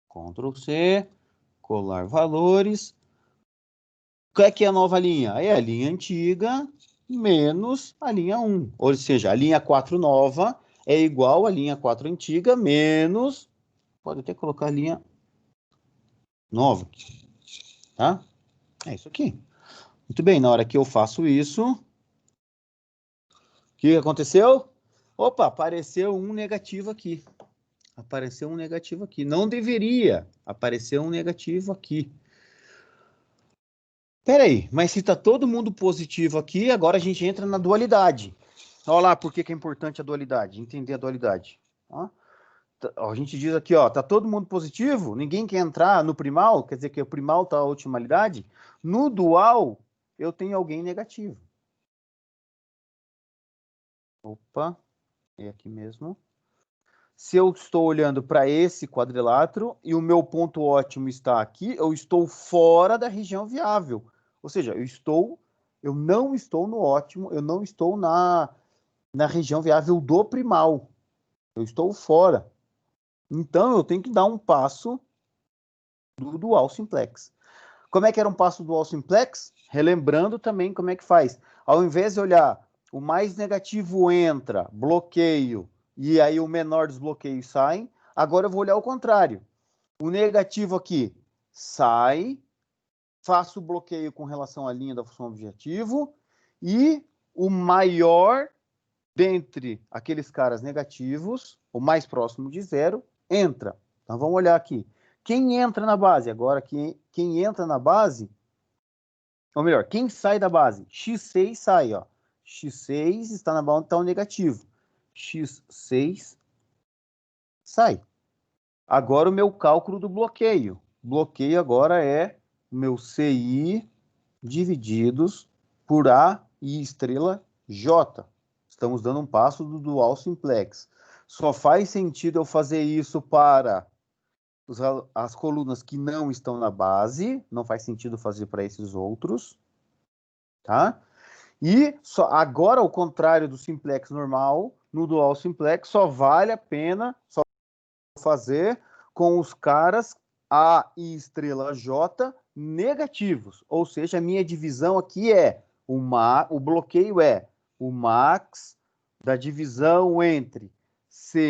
Ctrl C, colar valores. Qual é que é a nova linha? É a linha antiga menos a linha 1. Ou seja, a linha 4 nova é igual à linha 4 antiga menos... Pode até colocar a linha nova. Tá? É isso aqui. Muito bem, na hora que eu faço isso, o que aconteceu? Opa, apareceu um negativo aqui. Apareceu um negativo aqui. Não deveria aparecer um negativo aqui. Peraí, mas se está todo mundo positivo aqui, agora a gente entra na dualidade. Olha lá por que é importante a dualidade, entender a dualidade. Ó, a gente diz aqui, ó, tá todo mundo positivo, ninguém quer entrar no primal, quer dizer que o primal está a otimalidade. No dual, eu tenho alguém negativo. Opa, é aqui mesmo. Se eu estou olhando para esse quadrilátero e o meu ponto ótimo está aqui, eu estou fora da região viável. Ou seja, eu não estou no ótimo, eu não estou na região viável do primal. Eu estou fora. Então, eu tenho que dar um passo do dual simplex. Como é que era um passo do dual simplex? Relembrando também como é que faz. Ao invés de olhar o mais negativo entra, bloqueio, e aí o menor dos bloqueios sai, agora eu vou olhar o contrário. O negativo aqui sai, faço o bloqueio com relação à linha da função objetivo, e o maior dentre aqueles caras negativos, o mais próximo de 0, entra. Então vamos olhar aqui. Quem entra na base? Agora, quem entra na base, ou melhor, quem sai da base? x6 sai, ó. x6 está na base, está o negativo. x6 sai. Agora o meu cálculo do bloqueio. Bloqueio agora é o meu CI divididos por A e estrela J. Estamos dando um passo do dual simplex. Só faz sentido eu fazer isso para as colunas que não estão na base, não faz sentido fazer para esses outros, tá? E agora, ao contrário do simplex normal, no dual simplex só vale a pena fazer com os caras A e estrela J negativos, ou seja, a minha divisão aqui é o bloqueio é o max da divisão entre CJ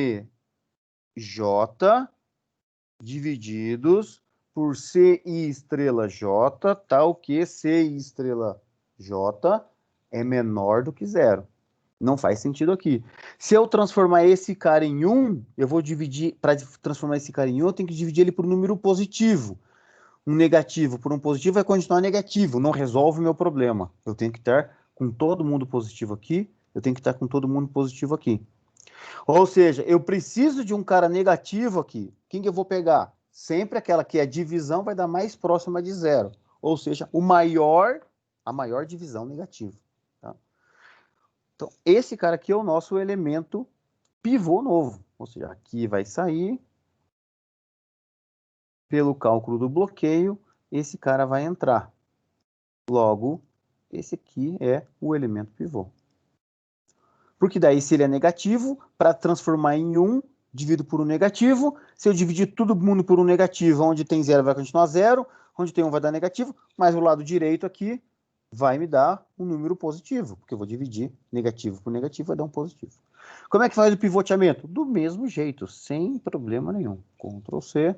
divididos por CI estrela J, tal que CI estrela J é menor do que zero. Não faz sentido aqui. Se eu transformar esse cara em 1, eu vou dividir, para transformar esse cara em 1, eu tenho que dividir ele por um número positivo. Um negativo por um positivo vai continuar negativo, não resolve o meu problema. Eu tenho que estar com todo mundo positivo aqui, eu tenho que estar com todo mundo positivo aqui. Ou seja, eu preciso de um cara negativo aqui. Quem que eu vou pegar? Sempre aquela que é a divisão vai dar mais próxima de zero. Ou seja, a maior divisão negativa. Tá? Então, esse cara aqui é o nosso elemento pivô novo. Ou seja, aqui vai sair, pelo cálculo do bloqueio, esse cara vai entrar. Logo, esse aqui é o elemento pivô. Porque daí, se ele é negativo, para transformar em 1, divido por um negativo. Se eu dividir todo mundo por um negativo, onde tem zero vai continuar zero, onde tem 1 vai dar negativo, mas o lado direito aqui vai me dar um número positivo, porque eu vou dividir negativo por negativo, vai dar um positivo. Como é que faz o pivoteamento? Do mesmo jeito, sem problema nenhum. Ctrl C,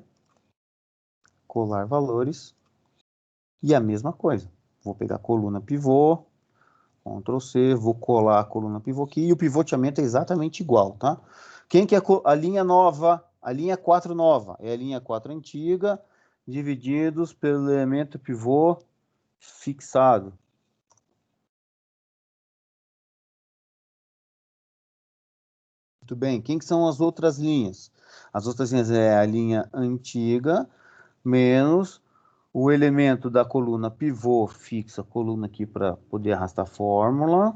colar valores, e a mesma coisa. Vou pegar a coluna pivô, Ctrl C, vou colar a coluna pivô aqui, e o pivoteamento é exatamente igual, tá? Quem que é a linha nova? A linha 4 nova. É a linha 4 antiga, divididos pelo elemento pivô fixado. Muito bem. Quem que são as outras linhas? As outras linhas é a linha antiga, menos o elemento da coluna pivô fixa, a coluna aqui para poder arrastar a fórmula,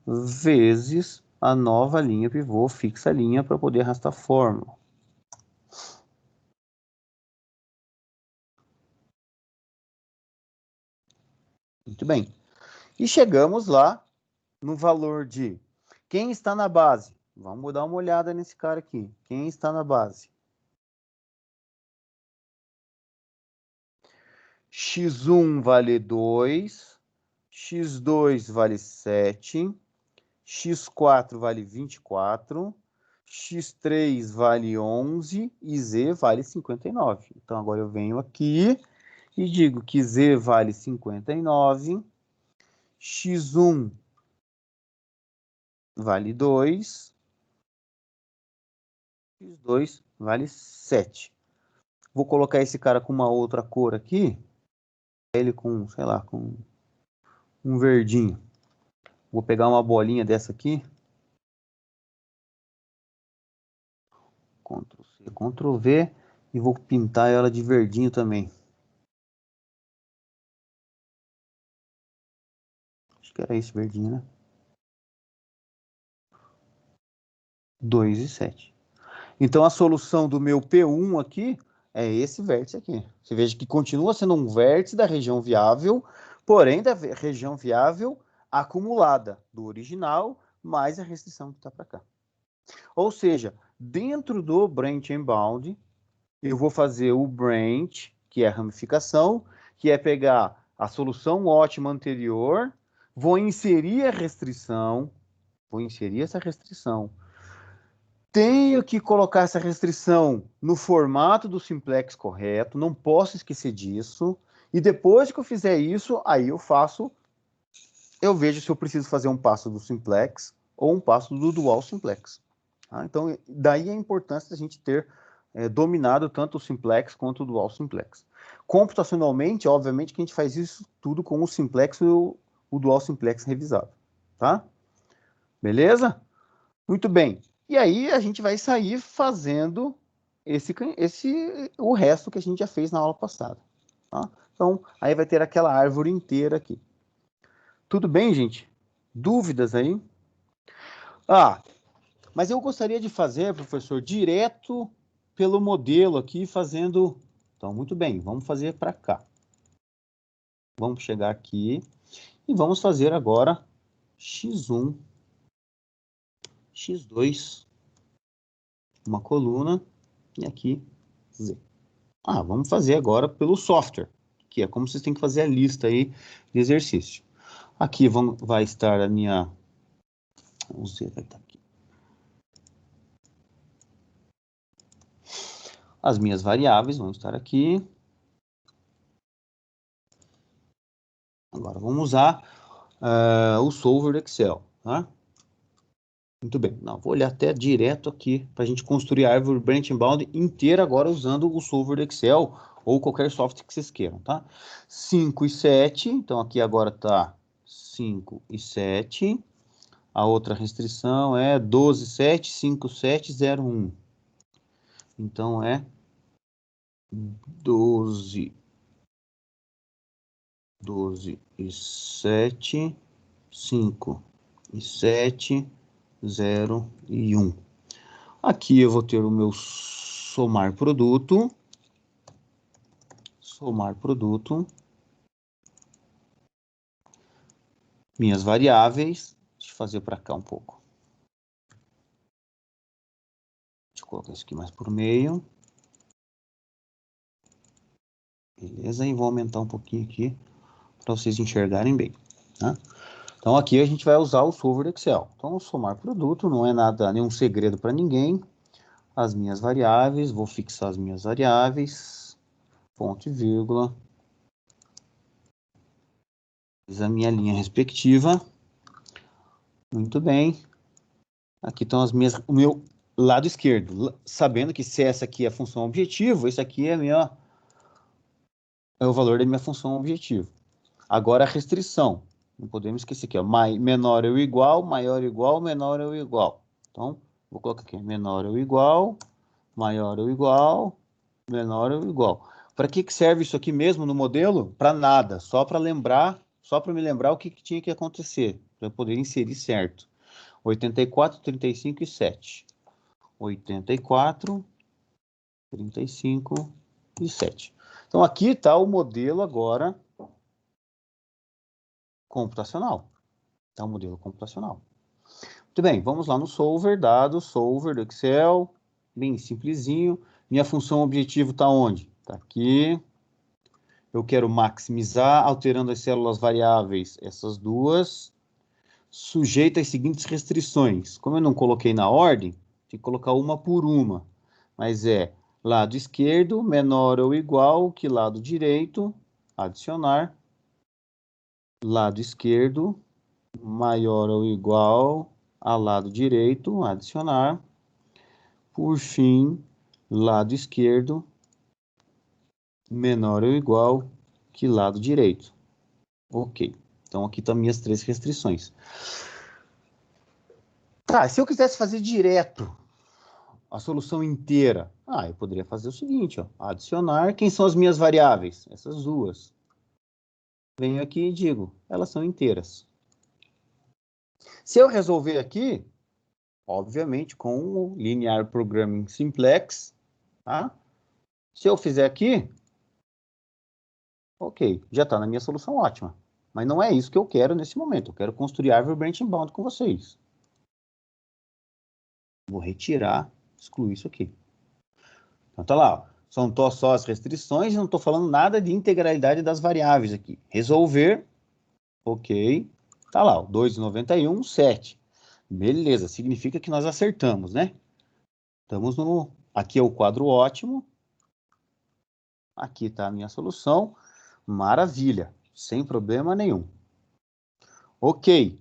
vezes a nova linha pivô fixa a linha para poder arrastar a fórmula. Muito bem. E chegamos lá no valor de quem está na base. Vamos dar uma olhada nesse cara aqui. Quem está na base? x1 vale 2, x2 vale 7, x4 vale 24, x3 vale 11 e z vale 59. Então, agora eu venho aqui e digo que z vale 59, x1 vale 2, x2 vale 7. Vou colocar esse cara com uma outra cor aqui, ele com, sei lá, com um verdinho. Vou pegar uma bolinha dessa aqui, Ctrl C, Ctrl V, e vou pintar ela de verdinho também. Acho que era esse verdinho, né? 2 e 7. Então, a solução do meu P1 aqui é esse vértice aqui. Você veja que continua sendo um vértice da região viável, porém da região viável acumulada do original, mais a restrição que está para cá. Ou seja, dentro do branch and bound, eu vou fazer o branch, que é a ramificação, que é pegar a solução ótima anterior, vou inserir a restrição, vou inserir essa restrição. Tenho que colocar essa restrição no formato do simplex correto, não posso esquecer disso. E depois que eu fizer isso, aí eu vejo se eu preciso fazer um passo do simplex ou um passo do dual simplex. Tá? Então, daí a importância da gente ter dominado tanto o simplex quanto o dual simplex. Computacionalmente, obviamente, que a gente faz isso tudo com o simplex e o dual simplex revisado. Tá? Beleza? Muito bem. E aí a gente vai sair fazendo o resto que a gente já fez na aula passada. Tá? Então, aí vai ter aquela árvore inteira aqui. Tudo bem, gente? Dúvidas aí? Ah, mas eu gostaria de fazer, professor, direto pelo modelo aqui fazendo... Então, muito bem, vamos fazer para cá. Vamos chegar aqui e vamos fazer agora x1, x2, uma coluna e aqui z. Vamos fazer agora pelo software, que é como vocês têm que fazer a lista aí de exercício. Aqui vai estar a minha... Vamos ver, vai estar aqui. As minhas variáveis vão estar aqui. Agora vamos usar o solver do Excel, tá? Muito bem. Não, vou olhar até direto aqui para a gente construir a árvore branch bound inteira agora usando o solver do Excel ou qualquer software que vocês queiram, tá? 5 e 7, então aqui agora está 5 e 7. A outra restrição é 12, 7, 5, 7, 0, 1. Então é 12 e 7, 5 e 7, 0 e 1. Aqui eu vou ter o meu somar produto. Somar produto. Minhas variáveis. Deixa eu fazer para cá um pouco. Deixa eu colocar isso aqui mais por meio. Beleza? E vou aumentar um pouquinho aqui para vocês enxergarem bem, tá? Então, aqui a gente vai usar o solver do Excel. Então, somar produto não é nada, nenhum segredo para ninguém. As minhas variáveis, vou fixar as minhas variáveis, ponto e vírgula. Fiz a minha linha respectiva. Muito bem. Aqui estão o meu lado esquerdo. Sabendo que se essa aqui é a função objetivo, esse aqui é o valor da minha função objetivo. Agora a restrição. Não podemos esquecer aqui, ó, menor ou igual, maior ou igual, menor ou igual. Então, vou colocar aqui, menor ou igual, maior ou igual, menor ou igual. Para que serve isso aqui mesmo no modelo? Para nada, só para lembrar, só para me lembrar o que tinha que acontecer, para eu poder inserir certo. 84, 35 e 7. 84, 35 e 7. Então, aqui está o modelo agora computacional. Tá o modelo computacional. Muito bem, vamos lá no solver, dados, solver do Excel, bem simplesinho. Minha função objetivo está onde? Está aqui. Eu quero maximizar, alterando as células variáveis, essas duas, sujeito às seguintes restrições. Como eu não coloquei na ordem, tem que colocar uma por uma. Mas é lado esquerdo menor ou igual que lado direito, adicionar. Lado esquerdo maior ou igual a lado direito, adicionar. Por fim, lado esquerdo menor ou igual que lado direito. Ok. Então, aqui estão minhas 3 restrições. Tá, se eu quisesse fazer direto a solução inteira, eu poderia fazer o seguinte, ó, adicionar. Quem são as minhas variáveis? Essas duas. Venho aqui e digo, elas são inteiras. Se eu resolver aqui, obviamente com o Linear Programming Simplex, tá? Se eu fizer aqui, ok, já está na minha solução ótima. Mas não é isso que eu quero nesse momento. Eu quero construir árvore branch bound com vocês. Vou retirar, excluir isso aqui. Então tá lá, ó. São só as restrições e não estou falando nada de integralidade das variáveis aqui. Resolver, ok. Tá lá, ó, 2,91, 7. Beleza, significa que nós acertamos, né? Estamos no... Aqui é o quadro ótimo. Aqui está a minha solução. Maravilha, sem problema nenhum. Ok.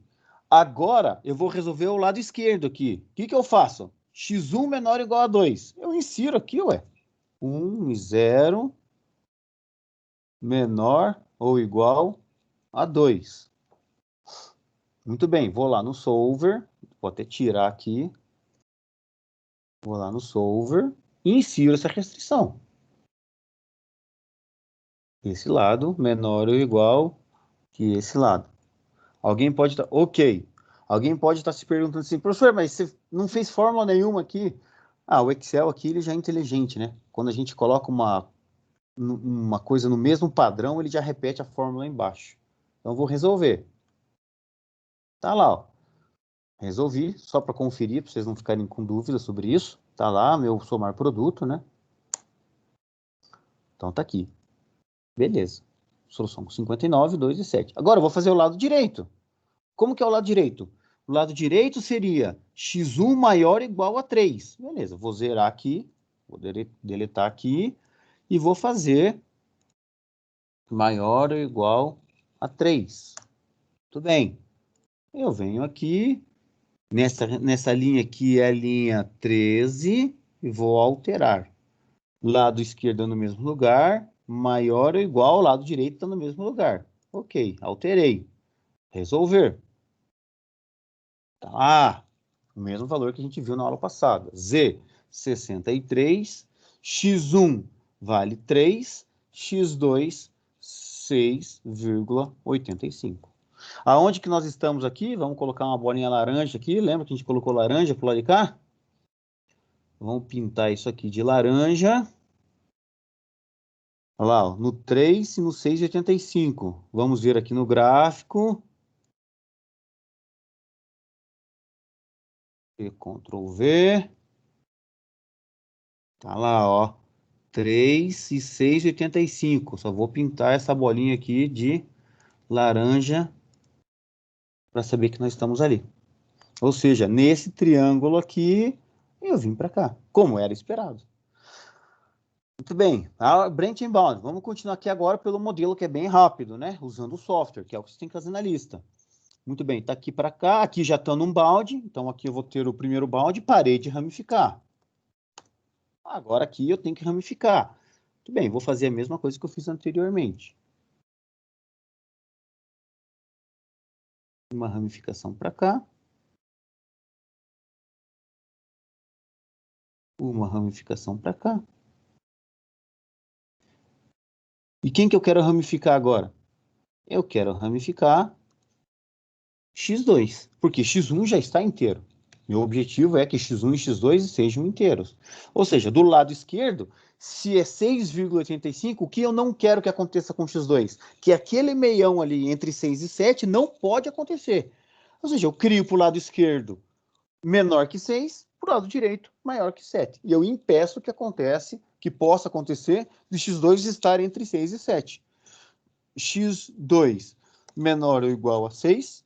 Agora, eu vou resolver o lado esquerdo aqui. O que eu faço? x1 menor ou igual a 2. Eu insiro aqui, ué. 1 e 0 menor ou igual a 2. Muito bem, vou lá no solver. Vou até tirar aqui. Vou lá no solver e insiro essa restrição. Esse lado menor ou igual que esse lado. Alguém pode estar... Ok. Alguém pode estar se perguntando assim, professor, mas você não fez fórmula nenhuma aqui Ah, o Excel aqui ele já é inteligente, né? Quando a gente coloca uma coisa no mesmo padrão, ele já repete a fórmula embaixo. Então, eu vou resolver. Tá lá, ó. Resolvi, só para conferir, para vocês não ficarem com dúvidas sobre isso. Tá lá, meu somar produto, né? Então, tá aqui. Beleza. Solução 59, 2 e 7. Agora, eu vou fazer o lado direito. Como que é o lado direito? O lado direito seria x1 maior ou igual a 3. Beleza, vou zerar aqui, vou deletar aqui e vou fazer maior ou igual a 3. Tudo bem. Eu venho aqui, nessa linha aqui é a linha 13 e vou alterar. Lado esquerdo no mesmo lugar, maior ou igual ao lado direito está no mesmo lugar. Ok, alterei. Resolver. Tá. O mesmo valor que a gente viu na aula passada. Z, 63. X1 vale 3. X2, 6,85. Aonde que nós estamos aqui? Vamos colocar uma bolinha laranja aqui. Lembra que a gente colocou laranja pro lado de cá? Vamos pintar isso aqui de laranja. Olha lá, ó, no 3 e no 6,85. Vamos ver aqui no gráfico. Ctrl V. Tá lá, ó. 3 e 6,85. Só vou pintar essa bolinha aqui de laranja para saber que nós estamos ali. Ou seja, nesse triângulo aqui, eu vim para cá, como era esperado. Muito bem, a Brent Inbound. Vamos continuar aqui agora pelo modelo que é bem rápido, né? Usando o software, que é o que você tem que fazer na lista. Muito bem, tá aqui para cá, aqui já está num balde, então aqui eu vou ter o primeiro balde, parei de ramificar. Agora aqui eu tenho que ramificar. Muito bem, vou fazer a mesma coisa que eu fiz anteriormente. Uma ramificação para cá. Uma ramificação para cá. E quem que eu quero ramificar agora? Eu quero ramificar x2, porque x1 já está inteiro. Meu objetivo é que x1 e x2 sejam inteiros. Ou seja, do lado esquerdo, se é 6,85, o que eu não quero que aconteça com x2? Que aquele meião ali entre 6 e 7 não pode acontecer. Ou seja, eu crio para o lado esquerdo menor que 6, para o lado direito maior que 7. E eu impeço que possa acontecer de x2 estar entre 6 e 7. x2 menor ou igual a 6,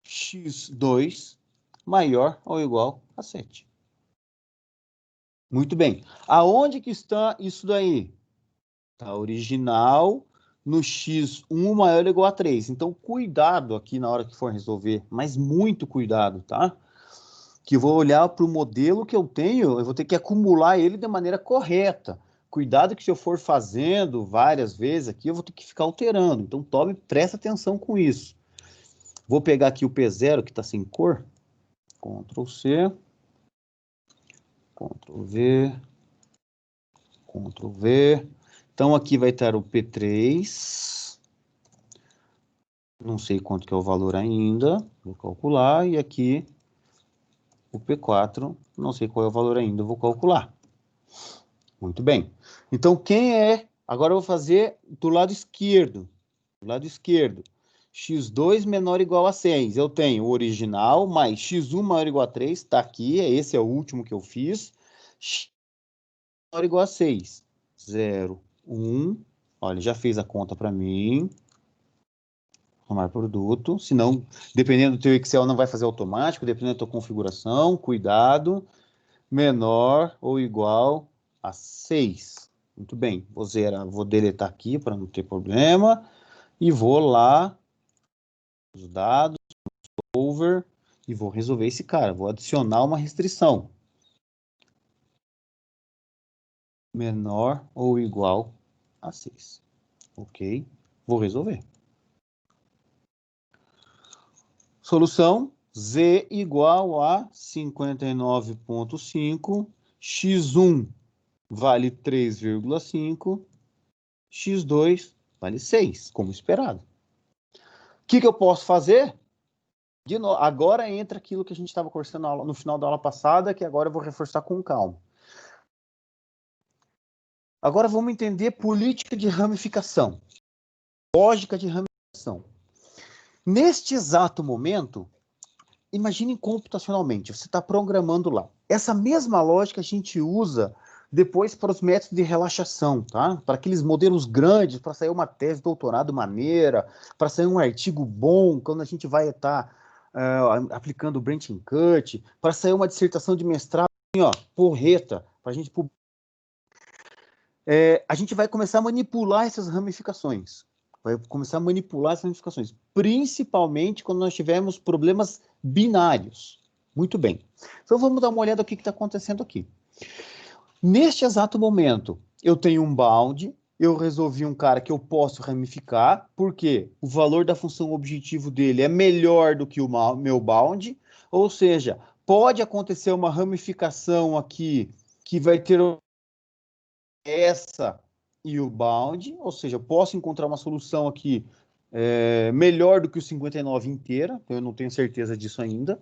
x2 maior ou igual a 7. Muito bem. Aonde que está isso daí? Está original no x1 maior ou igual a 3. Então, cuidado aqui na hora que for resolver, mas muito cuidado, tá? Que eu vou olhar para o modelo que eu tenho, eu vou ter que acumular ele de maneira correta. Cuidado que se eu for fazendo várias vezes aqui, eu vou ter que ficar alterando. Então, presta atenção com isso. Vou pegar aqui o P0, que está sem cor. Ctrl C. Ctrl V. Ctrl V. Então, aqui vai estar o P3. Não sei quanto que é o valor ainda. Vou calcular. E aqui o P4. Não sei qual é o valor ainda. Vou calcular. Muito bem. Então, quem é... Agora eu vou fazer do lado esquerdo. Do lado esquerdo. x2 menor ou igual a 6. Eu tenho o original mais x1 maior ou igual a 3. Está aqui. Esse é o último que eu fiz. X maior ou igual a 6. 0, 1. Olha, já fez a conta para mim. Somar produto. Senão, dependendo do teu Excel, não vai fazer automático. Dependendo da tua configuração. Cuidado. Menor ou igual a 6. Muito bem, vou zerar, vou deletar aqui para não ter problema. E vou lá, os dados, over, e vou resolver esse cara. Vou adicionar uma restrição. Menor ou igual a 6. Ok, vou resolver. Solução, Z igual a 59,5, x1 vale 3,5, x2 vale 6, como esperado. O que eu posso fazer? Agora entra aquilo que a gente estava conversando no final da aula passada, que agora eu vou reforçar com calma. Agora vamos entender política de ramificação, lógica de ramificação. Neste exato momento, imagine computacionalmente, você está programando lá. Essa mesma lógica a gente usa depois para os métodos de relaxação, tá? Para aqueles modelos grandes, para sair uma tese de doutorado maneira, para sair um artigo bom, quando a gente vai estar aplicando o branching cut, para sair uma dissertação de mestrado, assim, ó, porreta, para a gente publicar. A gente vai começar a manipular essas ramificações. Vai começar a manipular essas ramificações, principalmente quando nós tivermos problemas binários. Muito bem. Então vamos dar uma olhada no que está acontecendo aqui. Neste exato momento, eu tenho um bound, eu resolvi um cara que eu posso ramificar, porque o valor da função objetivo dele é melhor do que o meu bound, ou seja, pode acontecer uma ramificação aqui que vai ter essa e o bound, ou seja, eu posso encontrar uma solução aqui melhor do que o 59 inteira, eu não tenho certeza disso ainda.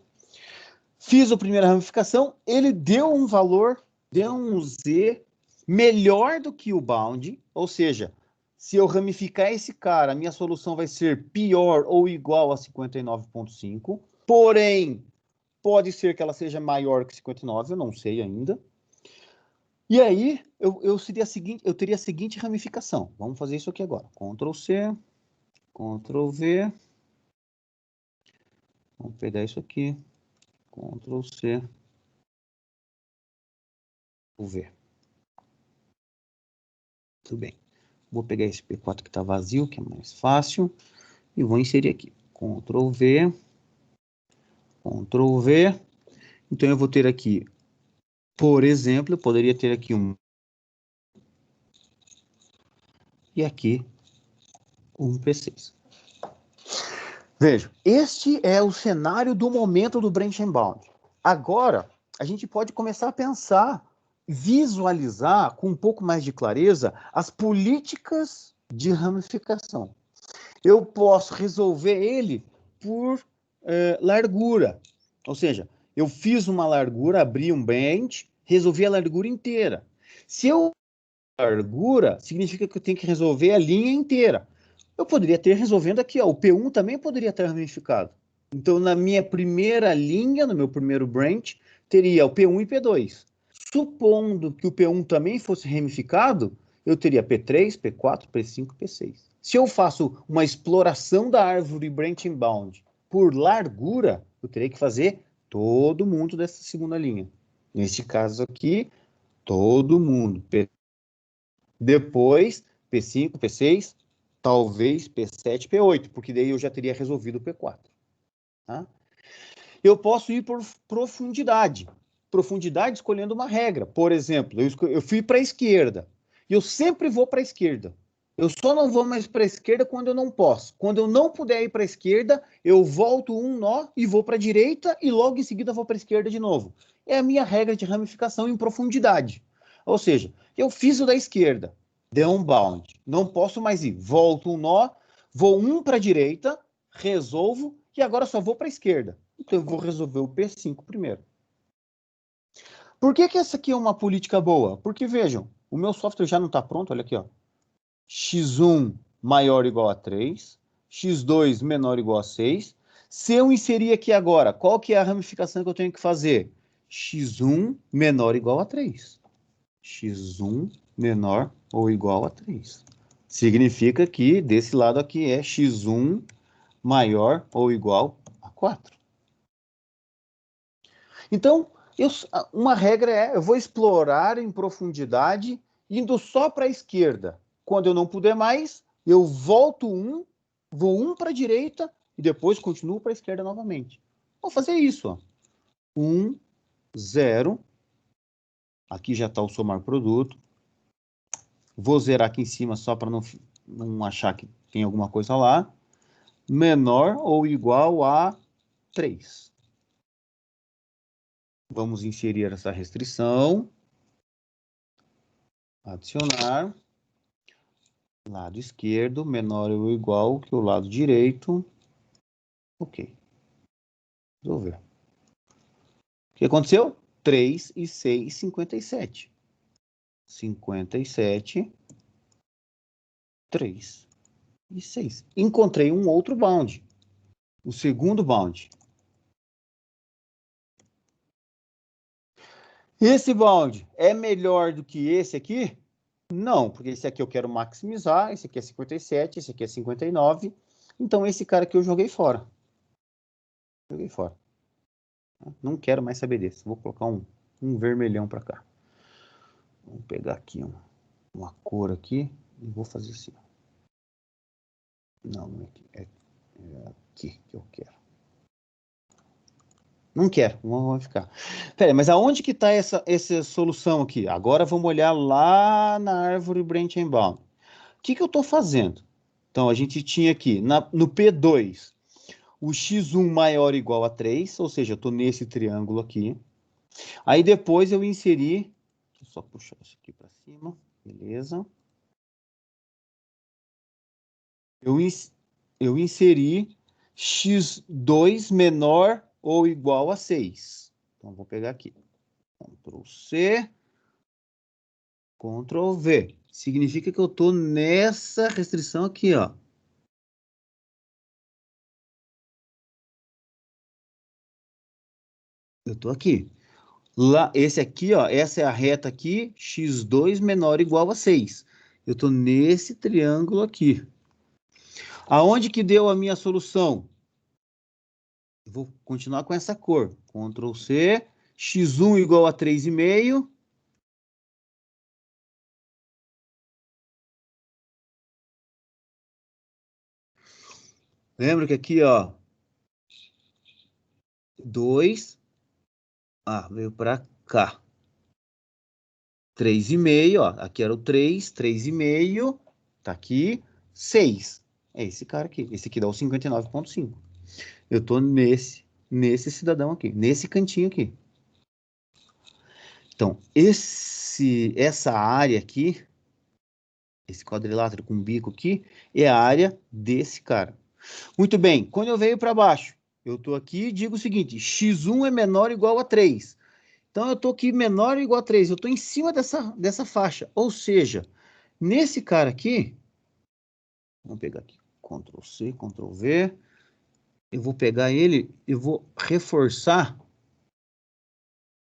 Fiz a primeira ramificação, ele deu um valor, deu um Z melhor do que o bound, ou seja, se eu ramificar esse cara, a minha solução vai ser pior ou igual a 59,5, porém, pode ser que ela seja maior que 59, eu não sei ainda. E aí, eu teria a seguinte ramificação. Vamos fazer isso aqui agora. Ctrl+C, Ctrl+V. Vamos pegar isso aqui. Ctrl+C, V. Tudo bem. Vou pegar esse P4 que está vazio, que é mais fácil, e vou inserir aqui. Ctrl+V, Ctrl+V. Então, eu vou ter aqui, por exemplo, eu poderia ter aqui um... E aqui, um P6. Veja, este é o cenário do momento do branch and bound. Agora, a gente pode começar a pensar, visualizar com um pouco mais de clareza as políticas de ramificação. Eu posso resolver ele por largura. Ou seja, eu fiz uma largura, abri um branch, resolvi a largura inteira. Se eu largura, significa que eu tenho que resolver a linha inteira. Eu poderia ter resolvendo aqui, ó, o P1 também poderia ter ramificado. Então, na minha primeira linha, no meu primeiro branch, teria o P1 e P2. Supondo que o P1 também fosse ramificado, eu teria P3, P4, P5, P6. Se eu faço uma exploração da árvore branching bound por largura, eu teria que fazer todo mundo dessa segunda linha. Neste caso aqui, todo mundo. Depois, P5, P6, talvez P7, P8, porque daí eu já teria resolvido o P4. Tá? Eu posso ir por profundidade. Profundidade escolhendo uma regra. Por exemplo, eu fui para a esquerda. E eu sempre vou para a esquerda. Eu só não vou mais para a esquerda quando eu não posso. Quando eu não puder ir para a esquerda, eu volto um nó e vou para a direita e logo em seguida vou para a esquerda de novo. É a minha regra de ramificação em profundidade. Ou seja, eu fiz o da esquerda, deu um bound. Não posso mais ir. Volto um nó, vou um para a direita, resolvo e agora só vou para a esquerda. Então eu vou resolver o P5 primeiro. Por que essa aqui é uma política boa? Porque, vejam, o meu software já não está pronto, olha aqui, ó. x1 maior ou igual a 3, x2 menor ou igual a 6. Se eu inserir aqui agora, qual que é a ramificação que eu tenho que fazer? x1 menor ou igual a 3. x1 menor ou igual a 3. Significa que desse lado aqui é x1 maior ou igual a 4. Então, uma regra é, eu vou explorar em profundidade, indo só para a esquerda. Quando eu não puder mais, eu volto vou um para a direita e depois continuo para a esquerda novamente. Vou fazer isso. Ó. 1, 0. Aqui já está o somar produto. Vou zerar aqui em cima só para não achar que tem alguma coisa lá. Menor ou igual a 3. Vamos inserir essa restrição. Adicionar. Lado esquerdo menor ou igual que o lado direito. Ok. Resolver. O que aconteceu? 3 e 6, 57. 57, 3 e 6. Encontrei um outro bound. O segundo bound. Esse bound é melhor do que esse aqui? Não, porque esse aqui eu quero maximizar, esse aqui é 57, esse aqui é 59. Então, esse cara aqui eu joguei fora. Joguei fora. Não quero mais saber desse. Vou colocar um vermelhão para cá. Vamos pegar aqui uma cor aqui e vou fazer assim. Não, não é aqui. É aqui que eu quero. Não quero, vamos ficar. Pera, mas aonde que está essa solução aqui? Agora vamos olhar lá na árvore branch and bound. O que eu estou fazendo? Então, a gente tinha aqui, no P2, o x1 maior ou igual a 3, ou seja, eu estou nesse triângulo aqui. Aí depois eu inseri, deixa eu só puxar isso aqui para cima, beleza. Eu inseri x2 menor ou igual a 6. Então, vou pegar aqui. Ctrl C, Ctrl V. Significa que eu estou nessa restrição aqui, ó. Eu estou aqui. Lá, esse aqui, ó, essa é a reta aqui, x2 menor ou igual a 6. Eu estou nesse triângulo aqui. Aonde que deu a minha solução? Vou continuar com essa cor. Ctrl C, x1 igual a 3,5. Lembra que aqui, ó, 2, veio para cá. 3,5, ó, aqui era o 3, 3,5, tá aqui, 6. É esse cara aqui. Esse aqui dá o 59,5. Eu tô nesse cidadão aqui, nesse cantinho aqui. Então, essa área aqui, esse quadrilátero com bico aqui, é a área desse cara. Muito bem, quando eu venho para baixo, eu tô aqui e digo o seguinte, x1 é menor ou igual a 3. Então, eu tô aqui menor ou igual a 3. Eu tô em cima dessa faixa. Ou seja, nesse cara aqui, vamos pegar aqui, Ctrl C, Ctrl V. Eu vou pegar ele, eu vou reforçar.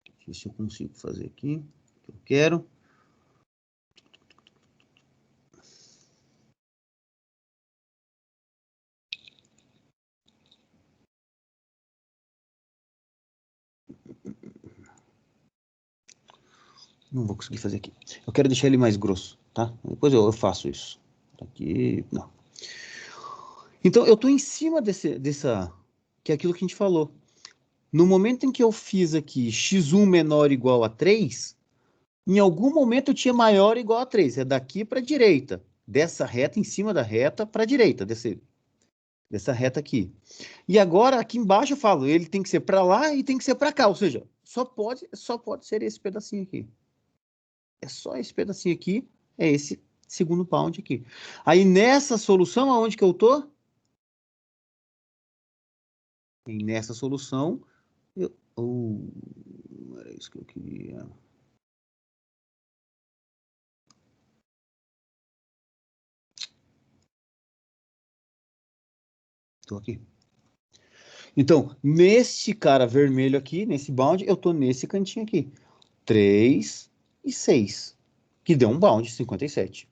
Deixa eu ver se eu consigo fazer aqui o que eu quero. Não vou conseguir fazer aqui. Eu quero deixar ele mais grosso, tá? Depois eu faço isso. Aqui, não. Então, eu estou em cima que é aquilo que a gente falou. No momento em que eu fiz aqui x1 menor ou igual a 3, em algum momento eu tinha maior ou igual a 3. É daqui para a direita. Dessa reta, em cima da reta, para a direita, dessa reta aqui. E agora, aqui embaixo eu falo, ele tem que ser para lá e tem que ser para cá. Ou seja, só pode ser esse pedacinho aqui. É só esse pedacinho aqui, é esse segundo bound aqui. Aí nessa solução, aonde que eu tô? E nessa solução, era isso que eu queria. Estou aqui. Então, nesse cara vermelho aqui, nesse bound, eu tô nesse cantinho aqui. 3 e 6, que deu um bound, 57.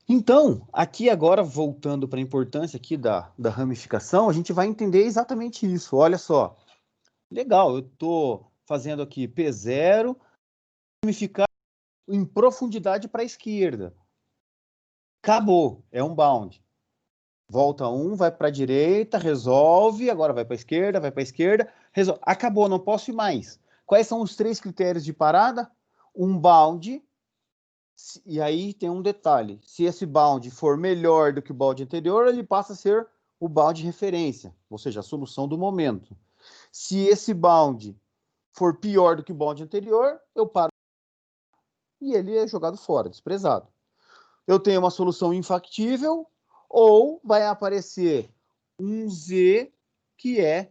Então, aqui agora, voltando para a importância aqui da ramificação, a gente vai entender exatamente isso. Olha só. Legal, eu estou fazendo aqui P0, ramificar em profundidade para a esquerda. Acabou, é um bound. Volta um, vai para a direita, resolve, agora vai para a esquerda, resolve. Acabou, não posso ir mais. Quais são os 3 critérios de parada? Um bound, e aí tem um detalhe. Se esse bound for melhor do que o bound anterior, ele passa a ser o bound de referência, ou seja, a solução do momento. Se esse bound for pior do que o bound anterior, eu paro e ele é jogado fora, desprezado. Eu tenho uma solução infactível ou vai aparecer um Z que é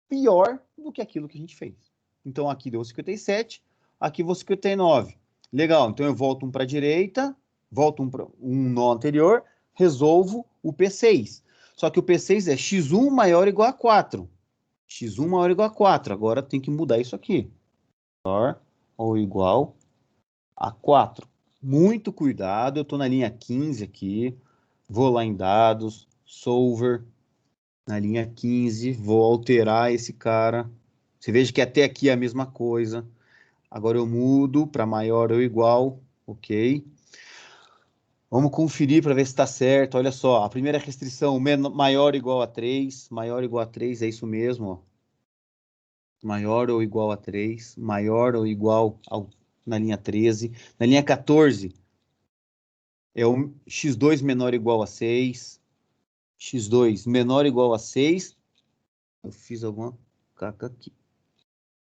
pior do que aquilo que a gente fez. Então, aqui deu 57, aqui vou 59. Legal, então eu volto um para a direita, volto um nó anterior, resolvo o P6. Só que o P6 é x1 maior ou igual a 4. x1 maior ou igual a 4. Agora tem que mudar isso aqui. Maior ou igual a 4. Muito cuidado, eu estou na linha 15 aqui. Vou lá em dados, solver, na linha 15, vou alterar esse cara. Você veja que até aqui é a mesma coisa. Agora eu mudo para maior ou igual, ok? Vamos conferir para ver se está certo. Olha só, a primeira restrição, maior ou igual a 3. Maior ou igual a 3, é isso mesmo, ó. Maior ou igual a 3. Maior ou igual na linha 13. Na linha 14, é o x2 menor ou igual a 6. x2 menor ou igual a 6. Eu fiz alguma caca aqui.